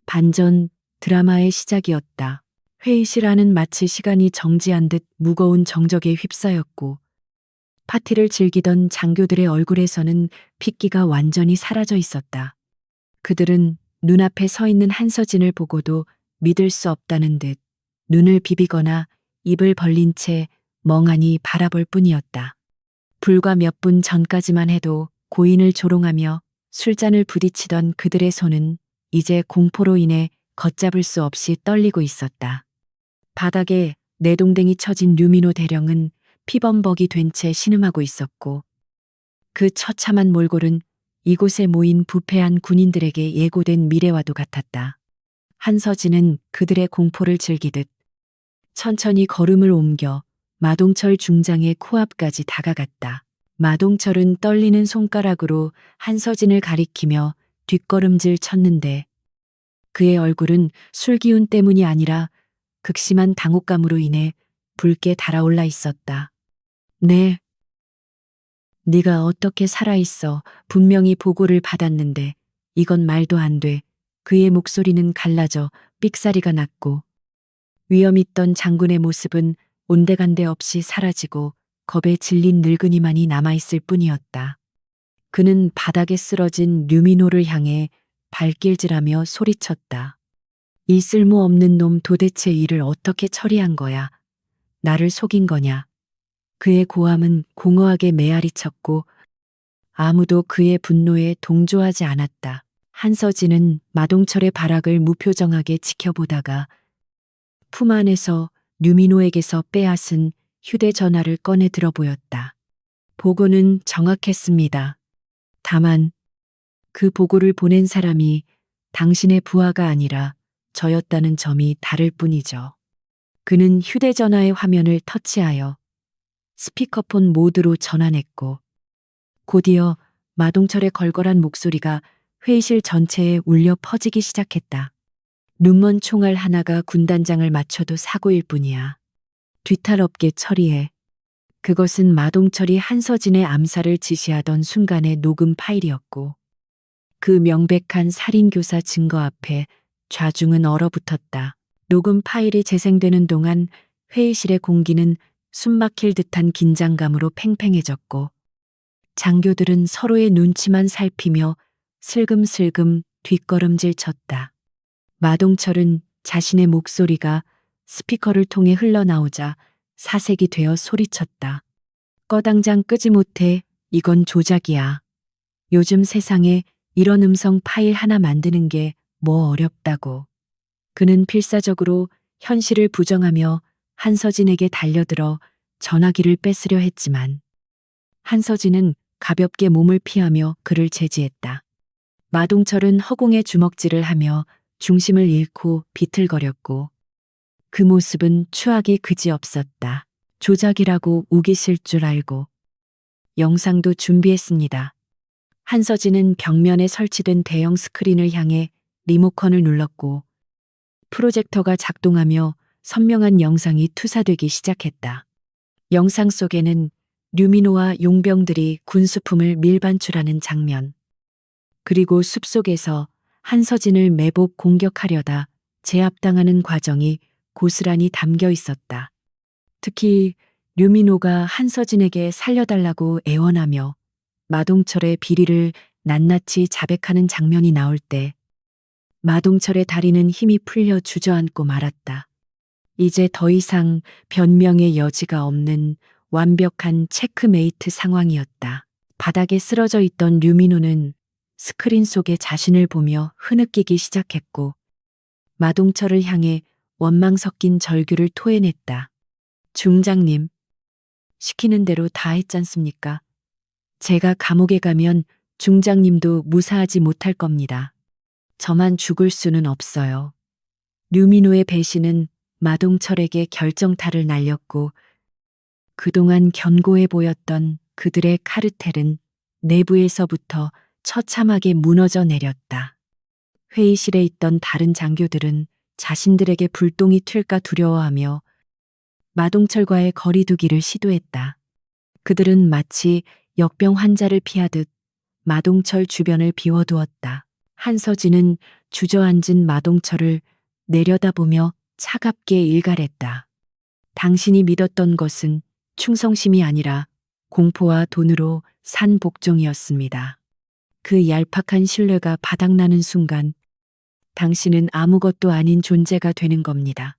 반전 드라마의 시작이었다. 회의실 안은 마치 시간이 정지한 듯 무거운 정적에 휩싸였고 파티를 즐기던 장교들의 얼굴에서는 핏기가 완전히 사라져 있었다. 그들은 눈앞에 서 있는 한서진을 보고도 믿을 수 없다는 듯 눈을 비비거나 입을 벌린 채 멍하니 바라볼 뿐이었다. 불과 몇 분 전까지만 해도 고인을 조롱하며 술잔을 부딪히던 그들의 손은 이제 공포로 인해 걷잡을 수 없이 떨리고 있었다. 바닥에 내동댕이 쳐진 류민호 대령은 피범벅이 된 채 신음하고 있었고 그 처참한 몰골은 이곳에 모인 부패한 군인들에게 예고된 미래와도 같았다. 한서진은 그들의 공포를 즐기듯 천천히 걸음을 옮겨 마동철 중장의 코앞까지 다가갔다. 마동철은 떨리는 손가락으로 한서진을 가리키며 뒷걸음질 쳤는데 그의 얼굴은 술기운 때문이 아니라 극심한 당혹감으로 인해 붉게 달아올라 있었다. 네. 네가 어떻게 살아있어. 분명히 보고를 받았는데 이건 말도 안 돼. 그의 목소리는 갈라져 삑사리가 났고 위험 있던 장군의 모습은 온데간데 없이 사라지고 겁에 질린 늙은이만이 남아있을 뿐이었다. 그는 바닥에 쓰러진 류민호를 향해 발길질하며 소리쳤다. 이 쓸모없는 놈 도대체 이를 어떻게 처리한 거야? 나를 속인 거냐? 그의 고함은 공허하게 메아리쳤고 아무도 그의 분노에 동조하지 않았다. 한서진은 마동철의 발악을 무표정하게 지켜보다가 품 안에서 류민호에게서 빼앗은 휴대전화를 꺼내 들어 보였다. 보고는 정확했습니다. 다만 그 보고를 보낸 사람이 당신의 부하가 아니라 저였다는 점이 다를 뿐이죠. 그는 휴대전화의 화면을 터치하여 스피커폰 모드로 전환했고 곧이어 마동철의 걸걸한 목소리가 회의실 전체에 울려 퍼지기 시작했다. 눈먼 총알 하나가 군단장을 맞춰도 사고일 뿐이야. 뒤탈 없게 처리해. 그것은 마동철이 한서진의 암살을 지시하던 순간의 녹음 파일이었고 그 명백한 살인교사 증거 앞에 좌중은 얼어붙었다. 녹음 파일이 재생되는 동안 회의실의 공기는 숨막힐 듯한 긴장감으로 팽팽해졌고 장교들은 서로의 눈치만 살피며 슬금슬금 뒷걸음질 쳤다. 마동철은 자신의 목소리가 스피커를 통해 흘러나오자 사색이 되어 소리쳤다. 꺼당장 끄지 못해. 이건 조작이야. 요즘 세상에 이런 음성 파일 하나 만드는 게 뭐 어렵다고. 그는 필사적으로 현실을 부정하며 한서진에게 달려들어 전화기를 뺏으려 했지만 한서진은 가볍게 몸을 피하며 그를 제지했다. 마동철은 허공에 주먹질을 하며 중심을 잃고 비틀거렸고 그 모습은 추악이 그지없었다. 조작이라고 우기실 줄 알고. 영상도 준비했습니다. 한서진은 벽면에 설치된 대형 스크린을 향해 리모컨을 눌렀고 프로젝터가 작동하며 선명한 영상이 투사되기 시작했다. 영상 속에는 류민호와 용병들이 군수품을 밀반출하는 장면, 그리고 숲속에서 한서진을 매복 공격하려다 제압당하는 과정이 고스란히 담겨 있었다. 특히 류민호가 한서진에게 살려달라고 애원하며 마동철의 비리를 낱낱이 자백하는 장면이 나올 때 마동철의 다리는 힘이 풀려 주저앉고 말았다. 이제 더 이상 변명의 여지가 없는 완벽한 체크메이트 상황이었다. 바닥에 쓰러져 있던 류민호는 스크린 속에 자신을 보며 흐느끼기 시작했고 마동철을 향해 원망 섞인 절규를 토해냈다. 중장님, 시키는 대로 다 했잖습니까? 제가 감옥에 가면 중장님도 무사하지 못할 겁니다. 저만 죽을 수는 없어요. 류민호의 배신은 마동철에게 결정타를 날렸고 그동안 견고해 보였던 그들의 카르텔은 내부에서부터 처참하게 무너져 내렸다. 회의실에 있던 다른 장교들은 자신들에게 불똥이 튈까 두려워하며 마동철과의 거리두기를 시도했다. 그들은 마치 역병 환자를 피하듯 마동철 주변을 비워두었다. 한서진은 주저앉은 마동철을 내려다보며 차갑게 일갈했다. 당신이 믿었던 것은 충성심이 아니라 공포와 돈으로 산 복종이었습니다. 그 얄팍한 신뢰가 바닥나는 순간 당신은 아무것도 아닌 존재가 되는 겁니다.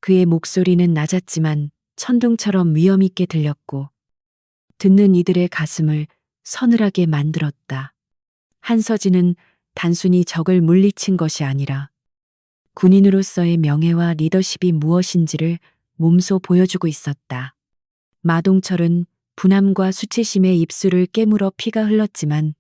그의 목소리는 낮았지만 천둥처럼 위엄있게 들렸고 듣는 이들의 가슴을 서늘하게 만들었다. 한서진은 단순히 적을 물리친 것이 아니라 군인으로서의 명예와 리더십이 무엇인지를 몸소 보여주고 있었다. 마동철은 분함과 수치심에 입술을 깨물어 피가 흘렀지만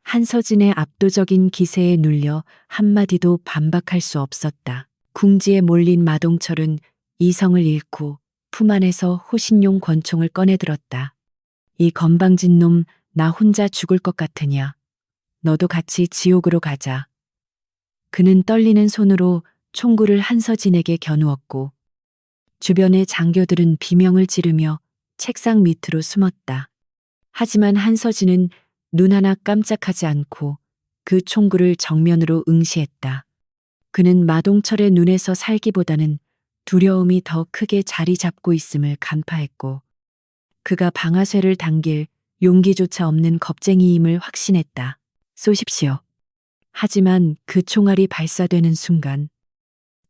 한서진의 압도적인 기세에 눌려 한마디도 반박할 수 없었다. 궁지에 몰린 마동철은 이성을 잃고 품 안에서 호신용 권총을 꺼내들었다. 이 건방진 놈, 나 혼자 죽을 것 같으냐. 너도 같이 지옥으로 가자. 그는 떨리는 손으로 총구를 한서진에게 겨누었고 주변의 장교들은 비명을 지르며 책상 밑으로 숨었다. 하지만 한서진은 눈 하나 깜짝하지 않고 그 총구를 정면으로 응시했다. 그는 마동철의 눈에서 살기보다는 두려움이 더 크게 자리 잡고 있음을 간파했고 그가 방아쇠를 당길 용기조차 없는 겁쟁이임을 확신했다. 쏘십시오. 하지만 그 총알이 발사되는 순간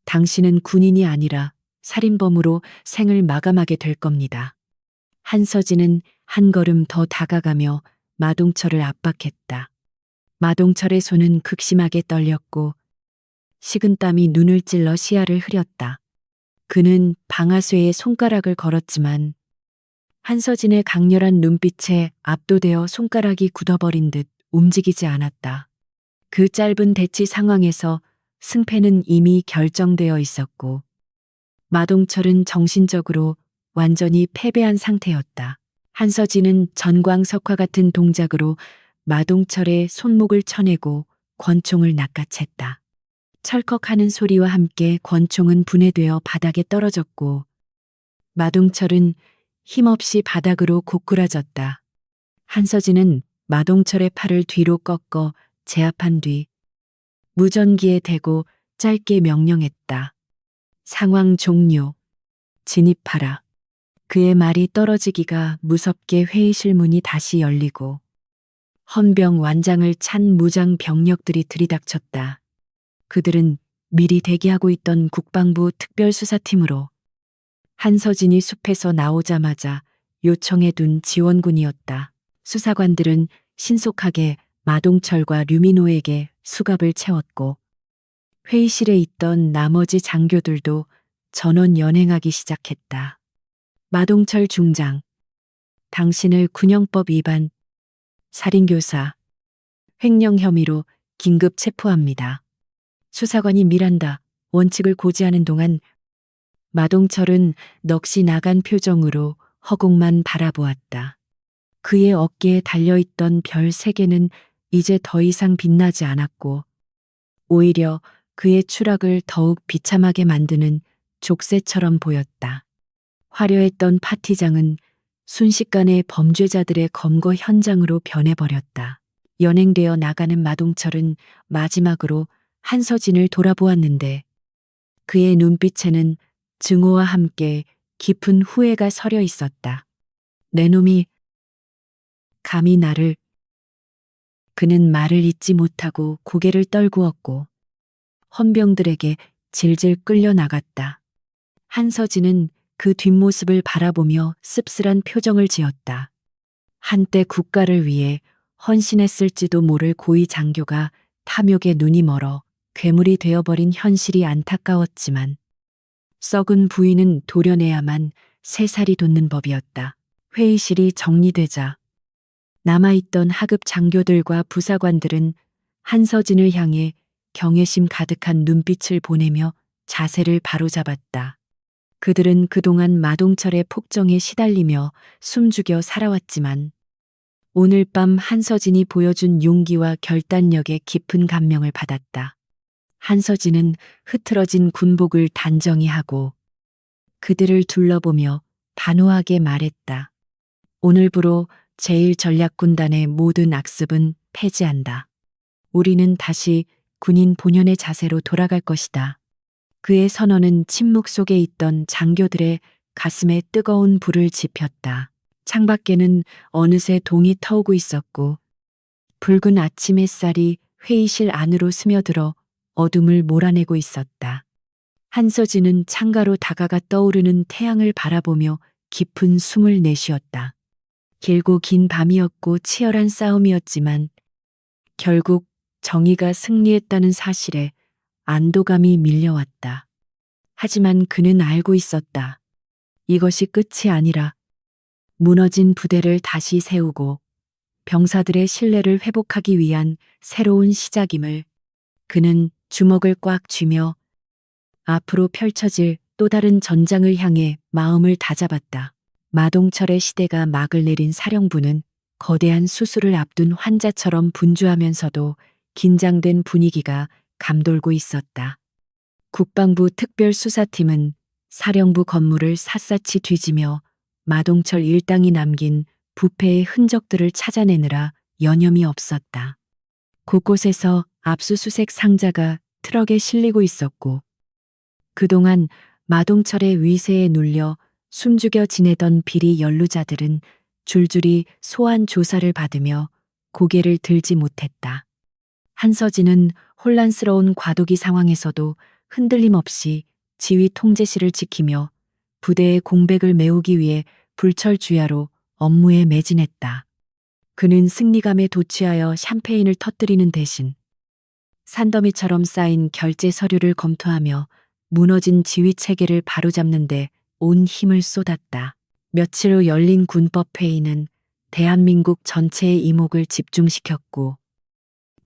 당신은 군인이 아니라 살인범으로 생을 마감하게 될 겁니다. 한서진은 한 걸음 더 다가가며 마동철을 압박했다. 마동철의 손은 극심하게 떨렸고 식은땀이 눈을 찔러 시야를 흐렸다. 그는 방아쇠에 손가락을 걸었지만 한서진의 강렬한 눈빛에 압도되어 손가락이 굳어버린 듯 움직이지 않았다. 그 짧은 대치 상황에서 승패는 이미 결정되어 있었고 마동철은 정신적으로 완전히 패배한 상태였다. 한서진은 전광석화 같은 동작으로 마동철의 손목을 쳐내고 권총을 낚아챘다. 철컥하는 소리와 함께 권총은 분해되어 바닥에 떨어졌고 마동철은 힘없이 바닥으로 고꾸라졌다. 한서진은 마동철의 팔을 뒤로 꺾어 제압한 뒤 무전기에 대고 짧게 명령했다. 상황 종료. 진입하라. 그의 말이 떨어지기가 무섭게 회의실 문이 다시 열리고 헌병 완장을 찬 무장 병력들이 들이닥쳤다. 그들은 미리 대기하고 있던 국방부 특별수사팀으로 한서진이 숲에서 나오자마자 요청해둔 지원군이었다. 수사관들은 신속하게 마동철과 류민호에게 수갑을 채웠고 회의실에 있던 나머지 장교들도 전원 연행하기 시작했다. 마동철 중장, 당신을 군형법 위반, 살인교사, 횡령 혐의로 긴급 체포합니다. 수사관이 밀한다 원칙을 고지하는 동안 마동철은 넋이 나간 표정으로 허공만 바라보았다. 그의 어깨에 달려있던 별 3개는 이제 더 이상 빛나지 않았고 오히려 그의 추락을 더욱 비참하게 만드는 족쇄처럼 보였다. 화려했던 파티장은 순식간에 범죄자들의 검거 현장으로 변해버렸다. 연행되어 나가는 마동철은 마지막으로 한서진을 돌아보았는데 그의 눈빛에는 증오와 함께 깊은 후회가 서려 있었다. 내 놈이 감히 나를. 그는 말을 잇지 못하고 고개를 떨구었고 헌병들에게 질질 끌려 나갔다. 한서진은 그 뒷모습을 바라보며 씁쓸한 표정을 지었다. 한때 국가를 위해 헌신했을지도 모를 고위 장교가 탐욕에 눈이 멀어 괴물이 되어버린 현실이 안타까웠지만 썩은 부인은 도려내야만 새살이 돋는 법이었다. 회의실이 정리되자 남아있던 하급 장교들과 부사관들은 한서진을 향해 경외심 가득한 눈빛을 보내며 자세를 바로잡았다. 그들은 그동안 마동철의 폭정에 시달리며 숨죽여 살아왔지만 오늘 밤 한서진이 보여준 용기와 결단력에 깊은 감명을 받았다. 한서진은 흐트러진 군복을 단정히 하고 그들을 둘러보며 단호하게 말했다. 오늘부로 제1전략군단의 모든 악습은 폐지한다. 우리는 다시 군인 본연의 자세로 돌아갈 것이다. 그의 선언은 침묵 속에 있던 장교들의 가슴에 뜨거운 불을 지폈다. 창밖에는 어느새 동이 터오고 있었고 붉은 아침 햇살이 회의실 안으로 스며들어 어둠을 몰아내고 있었다. 한서진은 창가로 다가가 떠오르는 태양을 바라보며 깊은 숨을 내쉬었다. 길고 긴 밤이었고 치열한 싸움이었지만 결국 정의가 승리했다는 사실에 안도감이 밀려왔다. 하지만 그는 알고 있었다. 이것이 끝이 아니라 무너진 부대를 다시 세우고 병사들의 신뢰를 회복하기 위한 새로운 시작임을. 그는 주먹을 꽉 쥐며 앞으로 펼쳐질 또 다른 전장을 향해 마음을 다잡았다. 마동철의 시대가 막을 내린 사령부는 거대한 수술을 앞둔 환자처럼 분주하면서도 긴장된 분위기가 감돌고 있었다. 국방부 특별수사팀은 사령부 건물을 샅샅이 뒤지며 마동철 일당이 남긴 부패의 흔적들을 찾아내느라 여념이 없었다. 곳곳에서 압수수색 상자가 트럭에 실리고 있었고 그동안 마동철의 위세에 눌려 숨죽여 지내던 비리 연루자들은 줄줄이 소환 조사를 받으며 고개를 들지 못했다. 한서진은 혼란스러운 과도기 상황에서도 흔들림 없이 지휘 통제실을 지키며 부대의 공백을 메우기 위해 불철주야로 업무에 매진했다. 그는 승리감에 도취하여 샴페인을 터뜨리는 대신 산더미처럼 쌓인 결제 서류를 검토하며 무너진 지휘 체계를 바로잡는데 온 힘을 쏟았다. 며칠 후 열린 군법회의는 대한민국 전체의 이목을 집중시켰고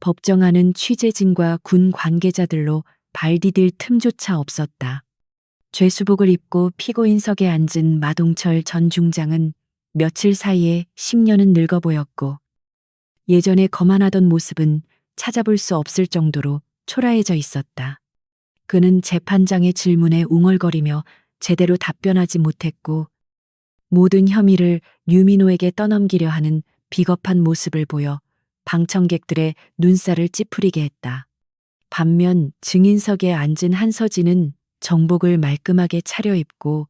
법정안은 취재진과 군 관계자들로 발 디딜 틈조차 없었다. 죄수복을 입고 피고인석에 앉은 마동철 전 중장은 며칠 사이에 10년은 늙어 보였고 예전에 거만하던 모습은 찾아볼 수 없을 정도로 초라해져 있었다. 그는 재판장의 질문에 웅얼거리며 제대로 답변하지 못했고 모든 혐의를 류민호에게 떠넘기려 하는 비겁한 모습을 보여 방청객들의 눈살을 찌푸리게 했다. 반면 증인석에 앉은 한서진은 정복을 말끔하게 차려입고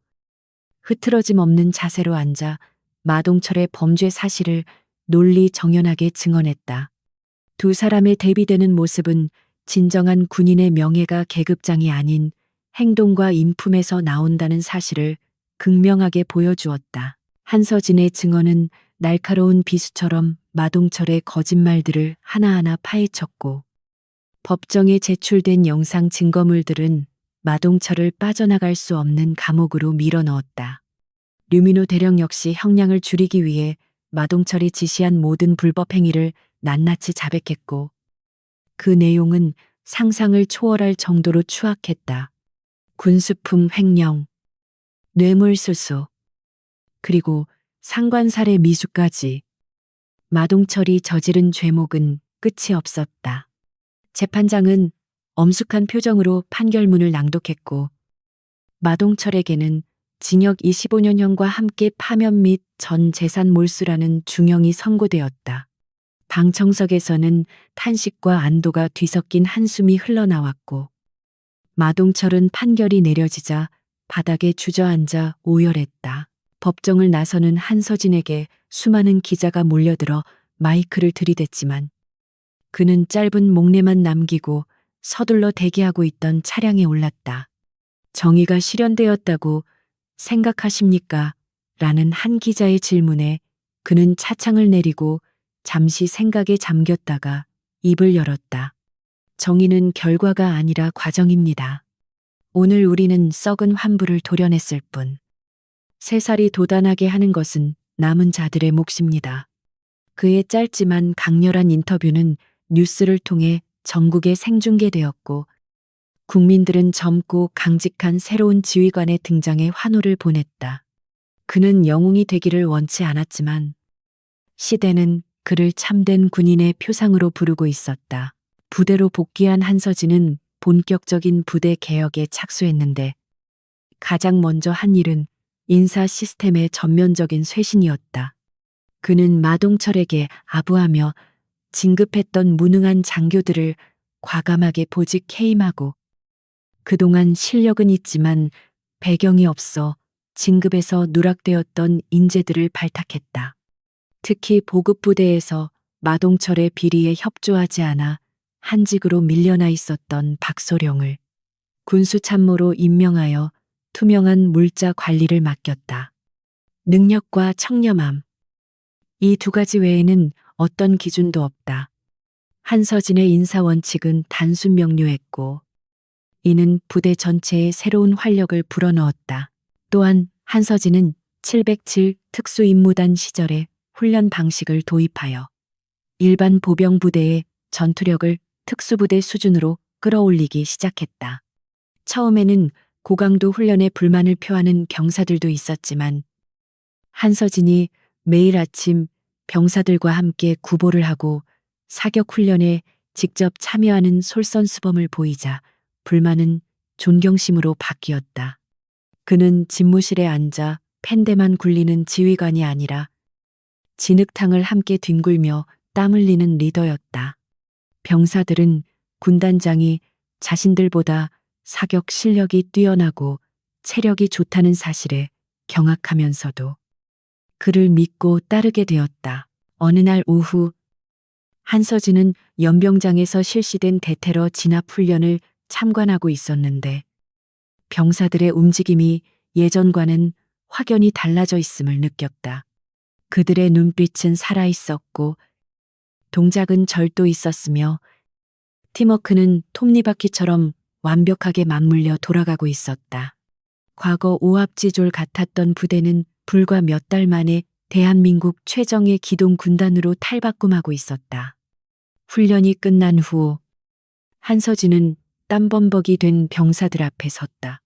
흐트러짐 없는 자세로 앉아 마동철의 범죄 사실을 논리 정연하게 증언했다. 두 사람의 대비되는 모습은 진정한 군인의 명예가 계급장이 아닌 행동과 인품에서 나온다는 사실을 극명하게 보여주었다. 한서진의 증언은 날카로운 비수처럼 마동철의 거짓말들을 하나하나 파헤쳤고 법정에 제출된 영상 증거물들은 마동철을 빠져나갈 수 없는 감옥으로 밀어넣었다. 류민호 대령 역시 형량을 줄이기 위해 마동철이 지시한 모든 불법 행위를 낱낱이 자백했고 그 내용은 상상을 초월할 정도로 추악했다. 군수품 횡령, 뇌물수수, 그리고 상관살해 미수까지 마동철이 저지른 죄목은 끝이 없었다. 재판장은 엄숙한 표정으로 판결문을 낭독했고 마동철에게는 징역 25년형과 함께 파면 및 전 재산 몰수라는 중형이 선고되었다. 방청석에서는 탄식과 안도가 뒤섞인 한숨이 흘러나왔고 마동철은 판결이 내려지자 바닥에 주저앉아 오열했다. 법정을 나서는 한서진에게 수많은 기자가 몰려들어 마이크를 들이댔지만 그는 짧은 목례만 남기고 서둘러 대기하고 있던 차량에 올랐다. 정의가 실현되었다고 생각하십니까? 라는 한 기자의 질문에 그는 차창을 내리고 잠시 생각에 잠겼다가 입을 열었다. 정의는 결과가 아니라 과정입니다. 오늘 우리는 썩은 환부를 도려냈을 뿐. 새살이 돋아나게 하는 것은 남은 자들의 몫입니다. 그의 짧지만 강렬한 인터뷰는 뉴스를 통해 전국에 생중계되었고 국민들은 젊고 강직한 새로운 지휘관의 등장에 환호를 보냈다. 그는 영웅이 되기를 원치 않았지만 시대는 그를 참된 군인의 표상으로 부르고 있었다. 부대로 복귀한 한서진은 본격적인 부대 개혁에 착수했는데 가장 먼저 한 일은 인사 시스템의 전면적인 쇄신이었다. 그는 마동철에게 아부하며 진급했던 무능한 장교들을 과감하게 보직 해임하고 그동안 실력은 있지만 배경이 없어 진급에서 누락되었던 인재들을 발탁했다. 특히 보급부대에서 마동철의 비리에 협조하지 않아 한직으로 밀려나 있었던 박소룡을 군수참모로 임명하여 투명한 물자 관리를 맡겼다. 능력과 청렴함. 이 두 가지 외에는 어떤 기준도 없다. 한서진의 인사 원칙은 단순 명료했고 이는 부대 전체에 새로운 활력을 불어넣었다. 또한 한서진은 707 특수임무단 시절에 훈련 방식을 도입하여 일반 보병 부대의 전투력을 특수부대 수준으로 끌어올리기 시작했다. 처음에는 고강도 훈련에 불만을 표하는 병사들도 있었지만 한서진이 매일 아침 병사들과 함께 구보를 하고 사격 훈련에 직접 참여하는 솔선수범을 보이자 불만은 존경심으로 바뀌었다. 그는 집무실에 앉아 펜대만 굴리는 지휘관이 아니라 진흙탕을 함께 뒹굴며 땀 흘리는 리더였다. 병사들은 군단장이 자신들보다 사격 실력이 뛰어나고 체력이 좋다는 사실에 경악하면서도 그를 믿고 따르게 되었다. 어느 날 오후 한서진은 연병장에서 실시된 대테러 진압 훈련을 참관하고 있었는데 병사들의 움직임이 예전과는 확연히 달라져 있음을 느꼈다. 그들의 눈빛은 살아있었고 동작은 절도 있었으며 팀워크는 톱니바퀴처럼 완벽하게 맞물려 돌아가고 있었다. 과거 오합지졸 같았던 부대는 불과 몇 달 만에 대한민국 최정예 기동 군단으로 탈바꿈하고 있었다. 훈련이 끝난 후 한서진은 땀범벅이 된 병사들 앞에 섰다.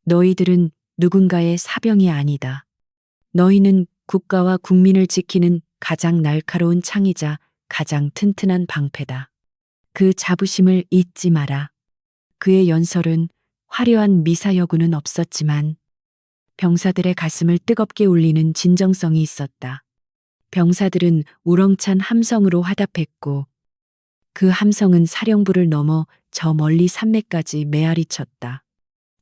너희들은 누군가의 사병이 아니다. 너희는 국가와 국민을 지키는 가장 날카로운 창이자 가장 튼튼한 방패다. 그 자부심을 잊지 마라. 그의 연설은 화려한 미사여구는 없었지만 병사들의 가슴을 뜨겁게 울리는 진정성이 있었다. 병사들은 우렁찬 함성으로 화답했고 그 함성은 사령부를 넘어 저 멀리 산맥까지 메아리 쳤다.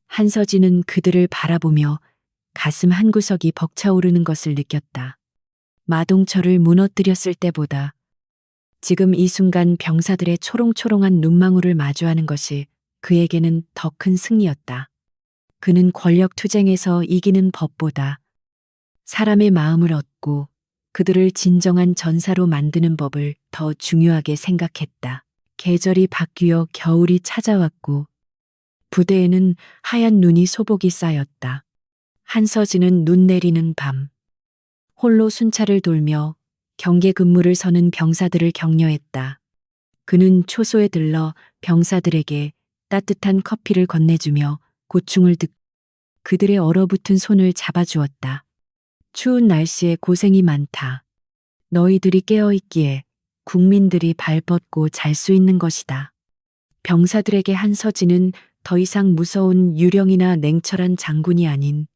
한서진은 그들을 바라보며 가슴 한구석이 벅차오르는 것을 느꼈다. 마동철을 무너뜨렸을 때보다 지금 이 순간 병사들의 초롱초롱한 눈망울을 마주하는 것이 그에게는 더 큰 승리였다. 그는 권력 투쟁에서 이기는 법보다 사람의 마음을 얻고 그들을 진정한 전사로 만드는 법을 더 중요하게 생각했다. 계절이 바뀌어 겨울이 찾아왔고 부대에는 하얀 눈이 소복이 쌓였다. 한서진은 눈 내리는 밤 홀로 순찰을 돌며 경계 근무를 서는 병사들을 격려했다. 그는 초소에 들러 병사들에게 따뜻한 커피를 건네주며 고충을 듣고 그들의 얼어붙은 손을 잡아주었다. 추운 날씨에 고생이 많다. 너희들이 깨어있기에 국민들이 발 뻗고 잘 수 있는 것이다. 병사들에게 한서진은 더 이상 무서운 유령이나 냉철한 장군이 아닌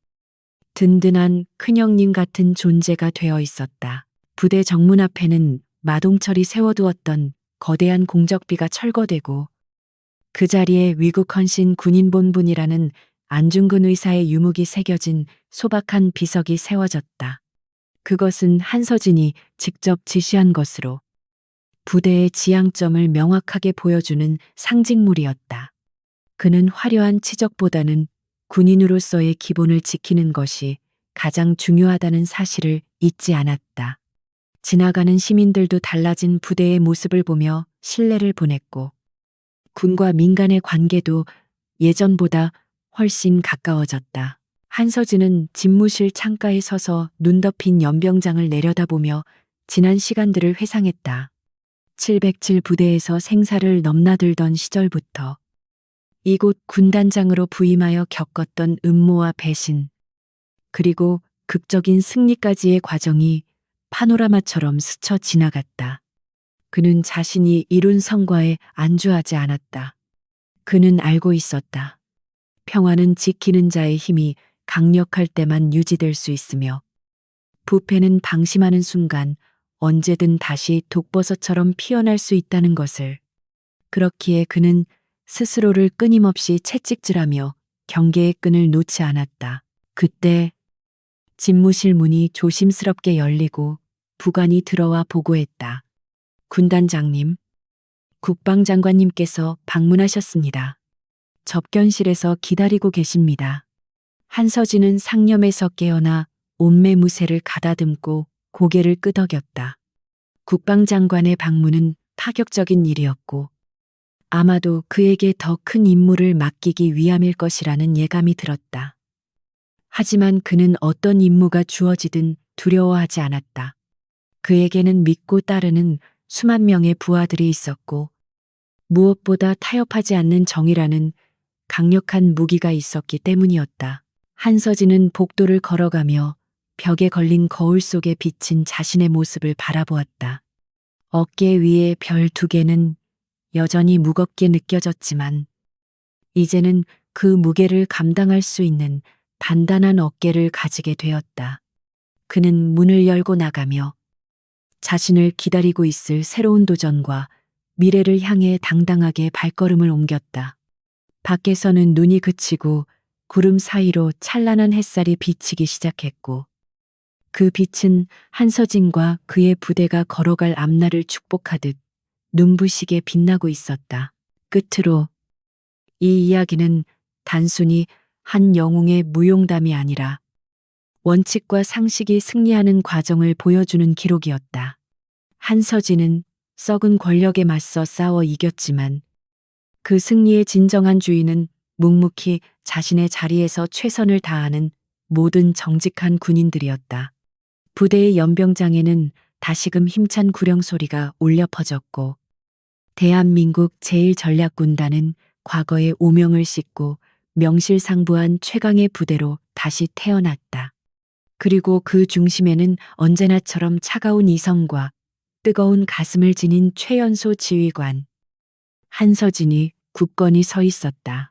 든든한 큰형님 같은 존재가 되어 있었다. 부대 정문 앞에는 마동철이 세워두었던 거대한 공적비가 철거되고 그 자리에 위국 헌신 군인본분이라는 안중근 의사의 유묵이 새겨진 소박한 비석이 세워졌다. 그것은 한서진이 직접 지시한 것으로 부대의 지향점을 명확하게 보여주는 상징물이었다. 그는 화려한 치적보다는 군인으로서의 기본을 지키는 것이 가장 중요하다는 사실을 잊지 않았다. 지나가는 시민들도 달라진 부대의 모습을 보며 신뢰를 보냈고 군과 민간의 관계도 예전보다 훨씬 가까워졌다. 한서진은 집무실 창가에 서서 눈 덮인 연병장을 내려다보며 지난 시간들을 회상했다. 707 부대에서 생사를 넘나들던 시절부터 이곳 군단장으로 부임하여 겪었던 음모와 배신, 그리고 극적인 승리까지의 과정이 파노라마처럼 스쳐 지나갔다. 그는 자신이 이룬 성과에 안주하지 않았다. 그는 알고 있었다. 평화는 지키는 자의 힘이 강력할 때만 유지될 수 있으며 부패는 방심하는 순간 언제든 다시 독버섯처럼 피어날 수 있다는 것을. 그렇기에 그는 스스로를 끊임없이 채찍질하며 경계의 끈을 놓지 않았다. 그때 집무실 문이 조심스럽게 열리고 부관이 들어와 보고했다. 군단장님, 국방장관님께서 방문하셨습니다. 접견실에서 기다리고 계십니다. 한서진은 상념에서 깨어나 옷매무새를 가다듬고 고개를 끄덕였다. 국방장관의 방문은 파격적인 일이었고 아마도 그에게 더 큰 임무를 맡기기 위함일 것이라는 예감이 들었다. 하지만 그는 어떤 임무가 주어지든 두려워하지 않았다. 그에게는 믿고 따르는 수만 명의 부하들이 있었고 무엇보다 타협하지 않는 정의라는 강력한 무기가 있었기 때문이었다. 한서진은 복도를 걸어가며 벽에 걸린 거울 속에 비친 자신의 모습을 바라보았다. 어깨 위에 별 2개는 여전히 무겁게 느껴졌지만 이제는 그 무게를 감당할 수 있는 단단한 어깨를 가지게 되었다. 그는 문을 열고 나가며 자신을 기다리고 있을 새로운 도전과 미래를 향해 당당하게 발걸음을 옮겼다. 밖에서는 눈이 그치고 구름 사이로 찬란한 햇살이 비치기 시작했고 그 빛은 한서진과 그의 부대가 걸어갈 앞날을 축복하듯 눈부시게 빛나고 있었다. 끝으로 이 이야기는 단순히 한 영웅의 무용담이 아니라 원칙과 상식이 승리하는 과정을 보여주는 기록이었다. 한서진은 썩은 권력에 맞서 싸워 이겼지만 그 승리의 진정한 주인은 묵묵히 자신의 자리에서 최선을 다하는 모든 정직한 군인들이었다. 부대의 연병장에는 다시금 힘찬 구령 소리가 울려 퍼졌고 대한민국 제1전략군단은 과거의 오명을 씻고 명실상부한 최강의 부대로 다시 태어났다. 그리고 그 중심에는 언제나처럼 차가운 이성과 뜨거운 가슴을 지닌 최연소 지휘관 한서진이 굳건히 서 있었다.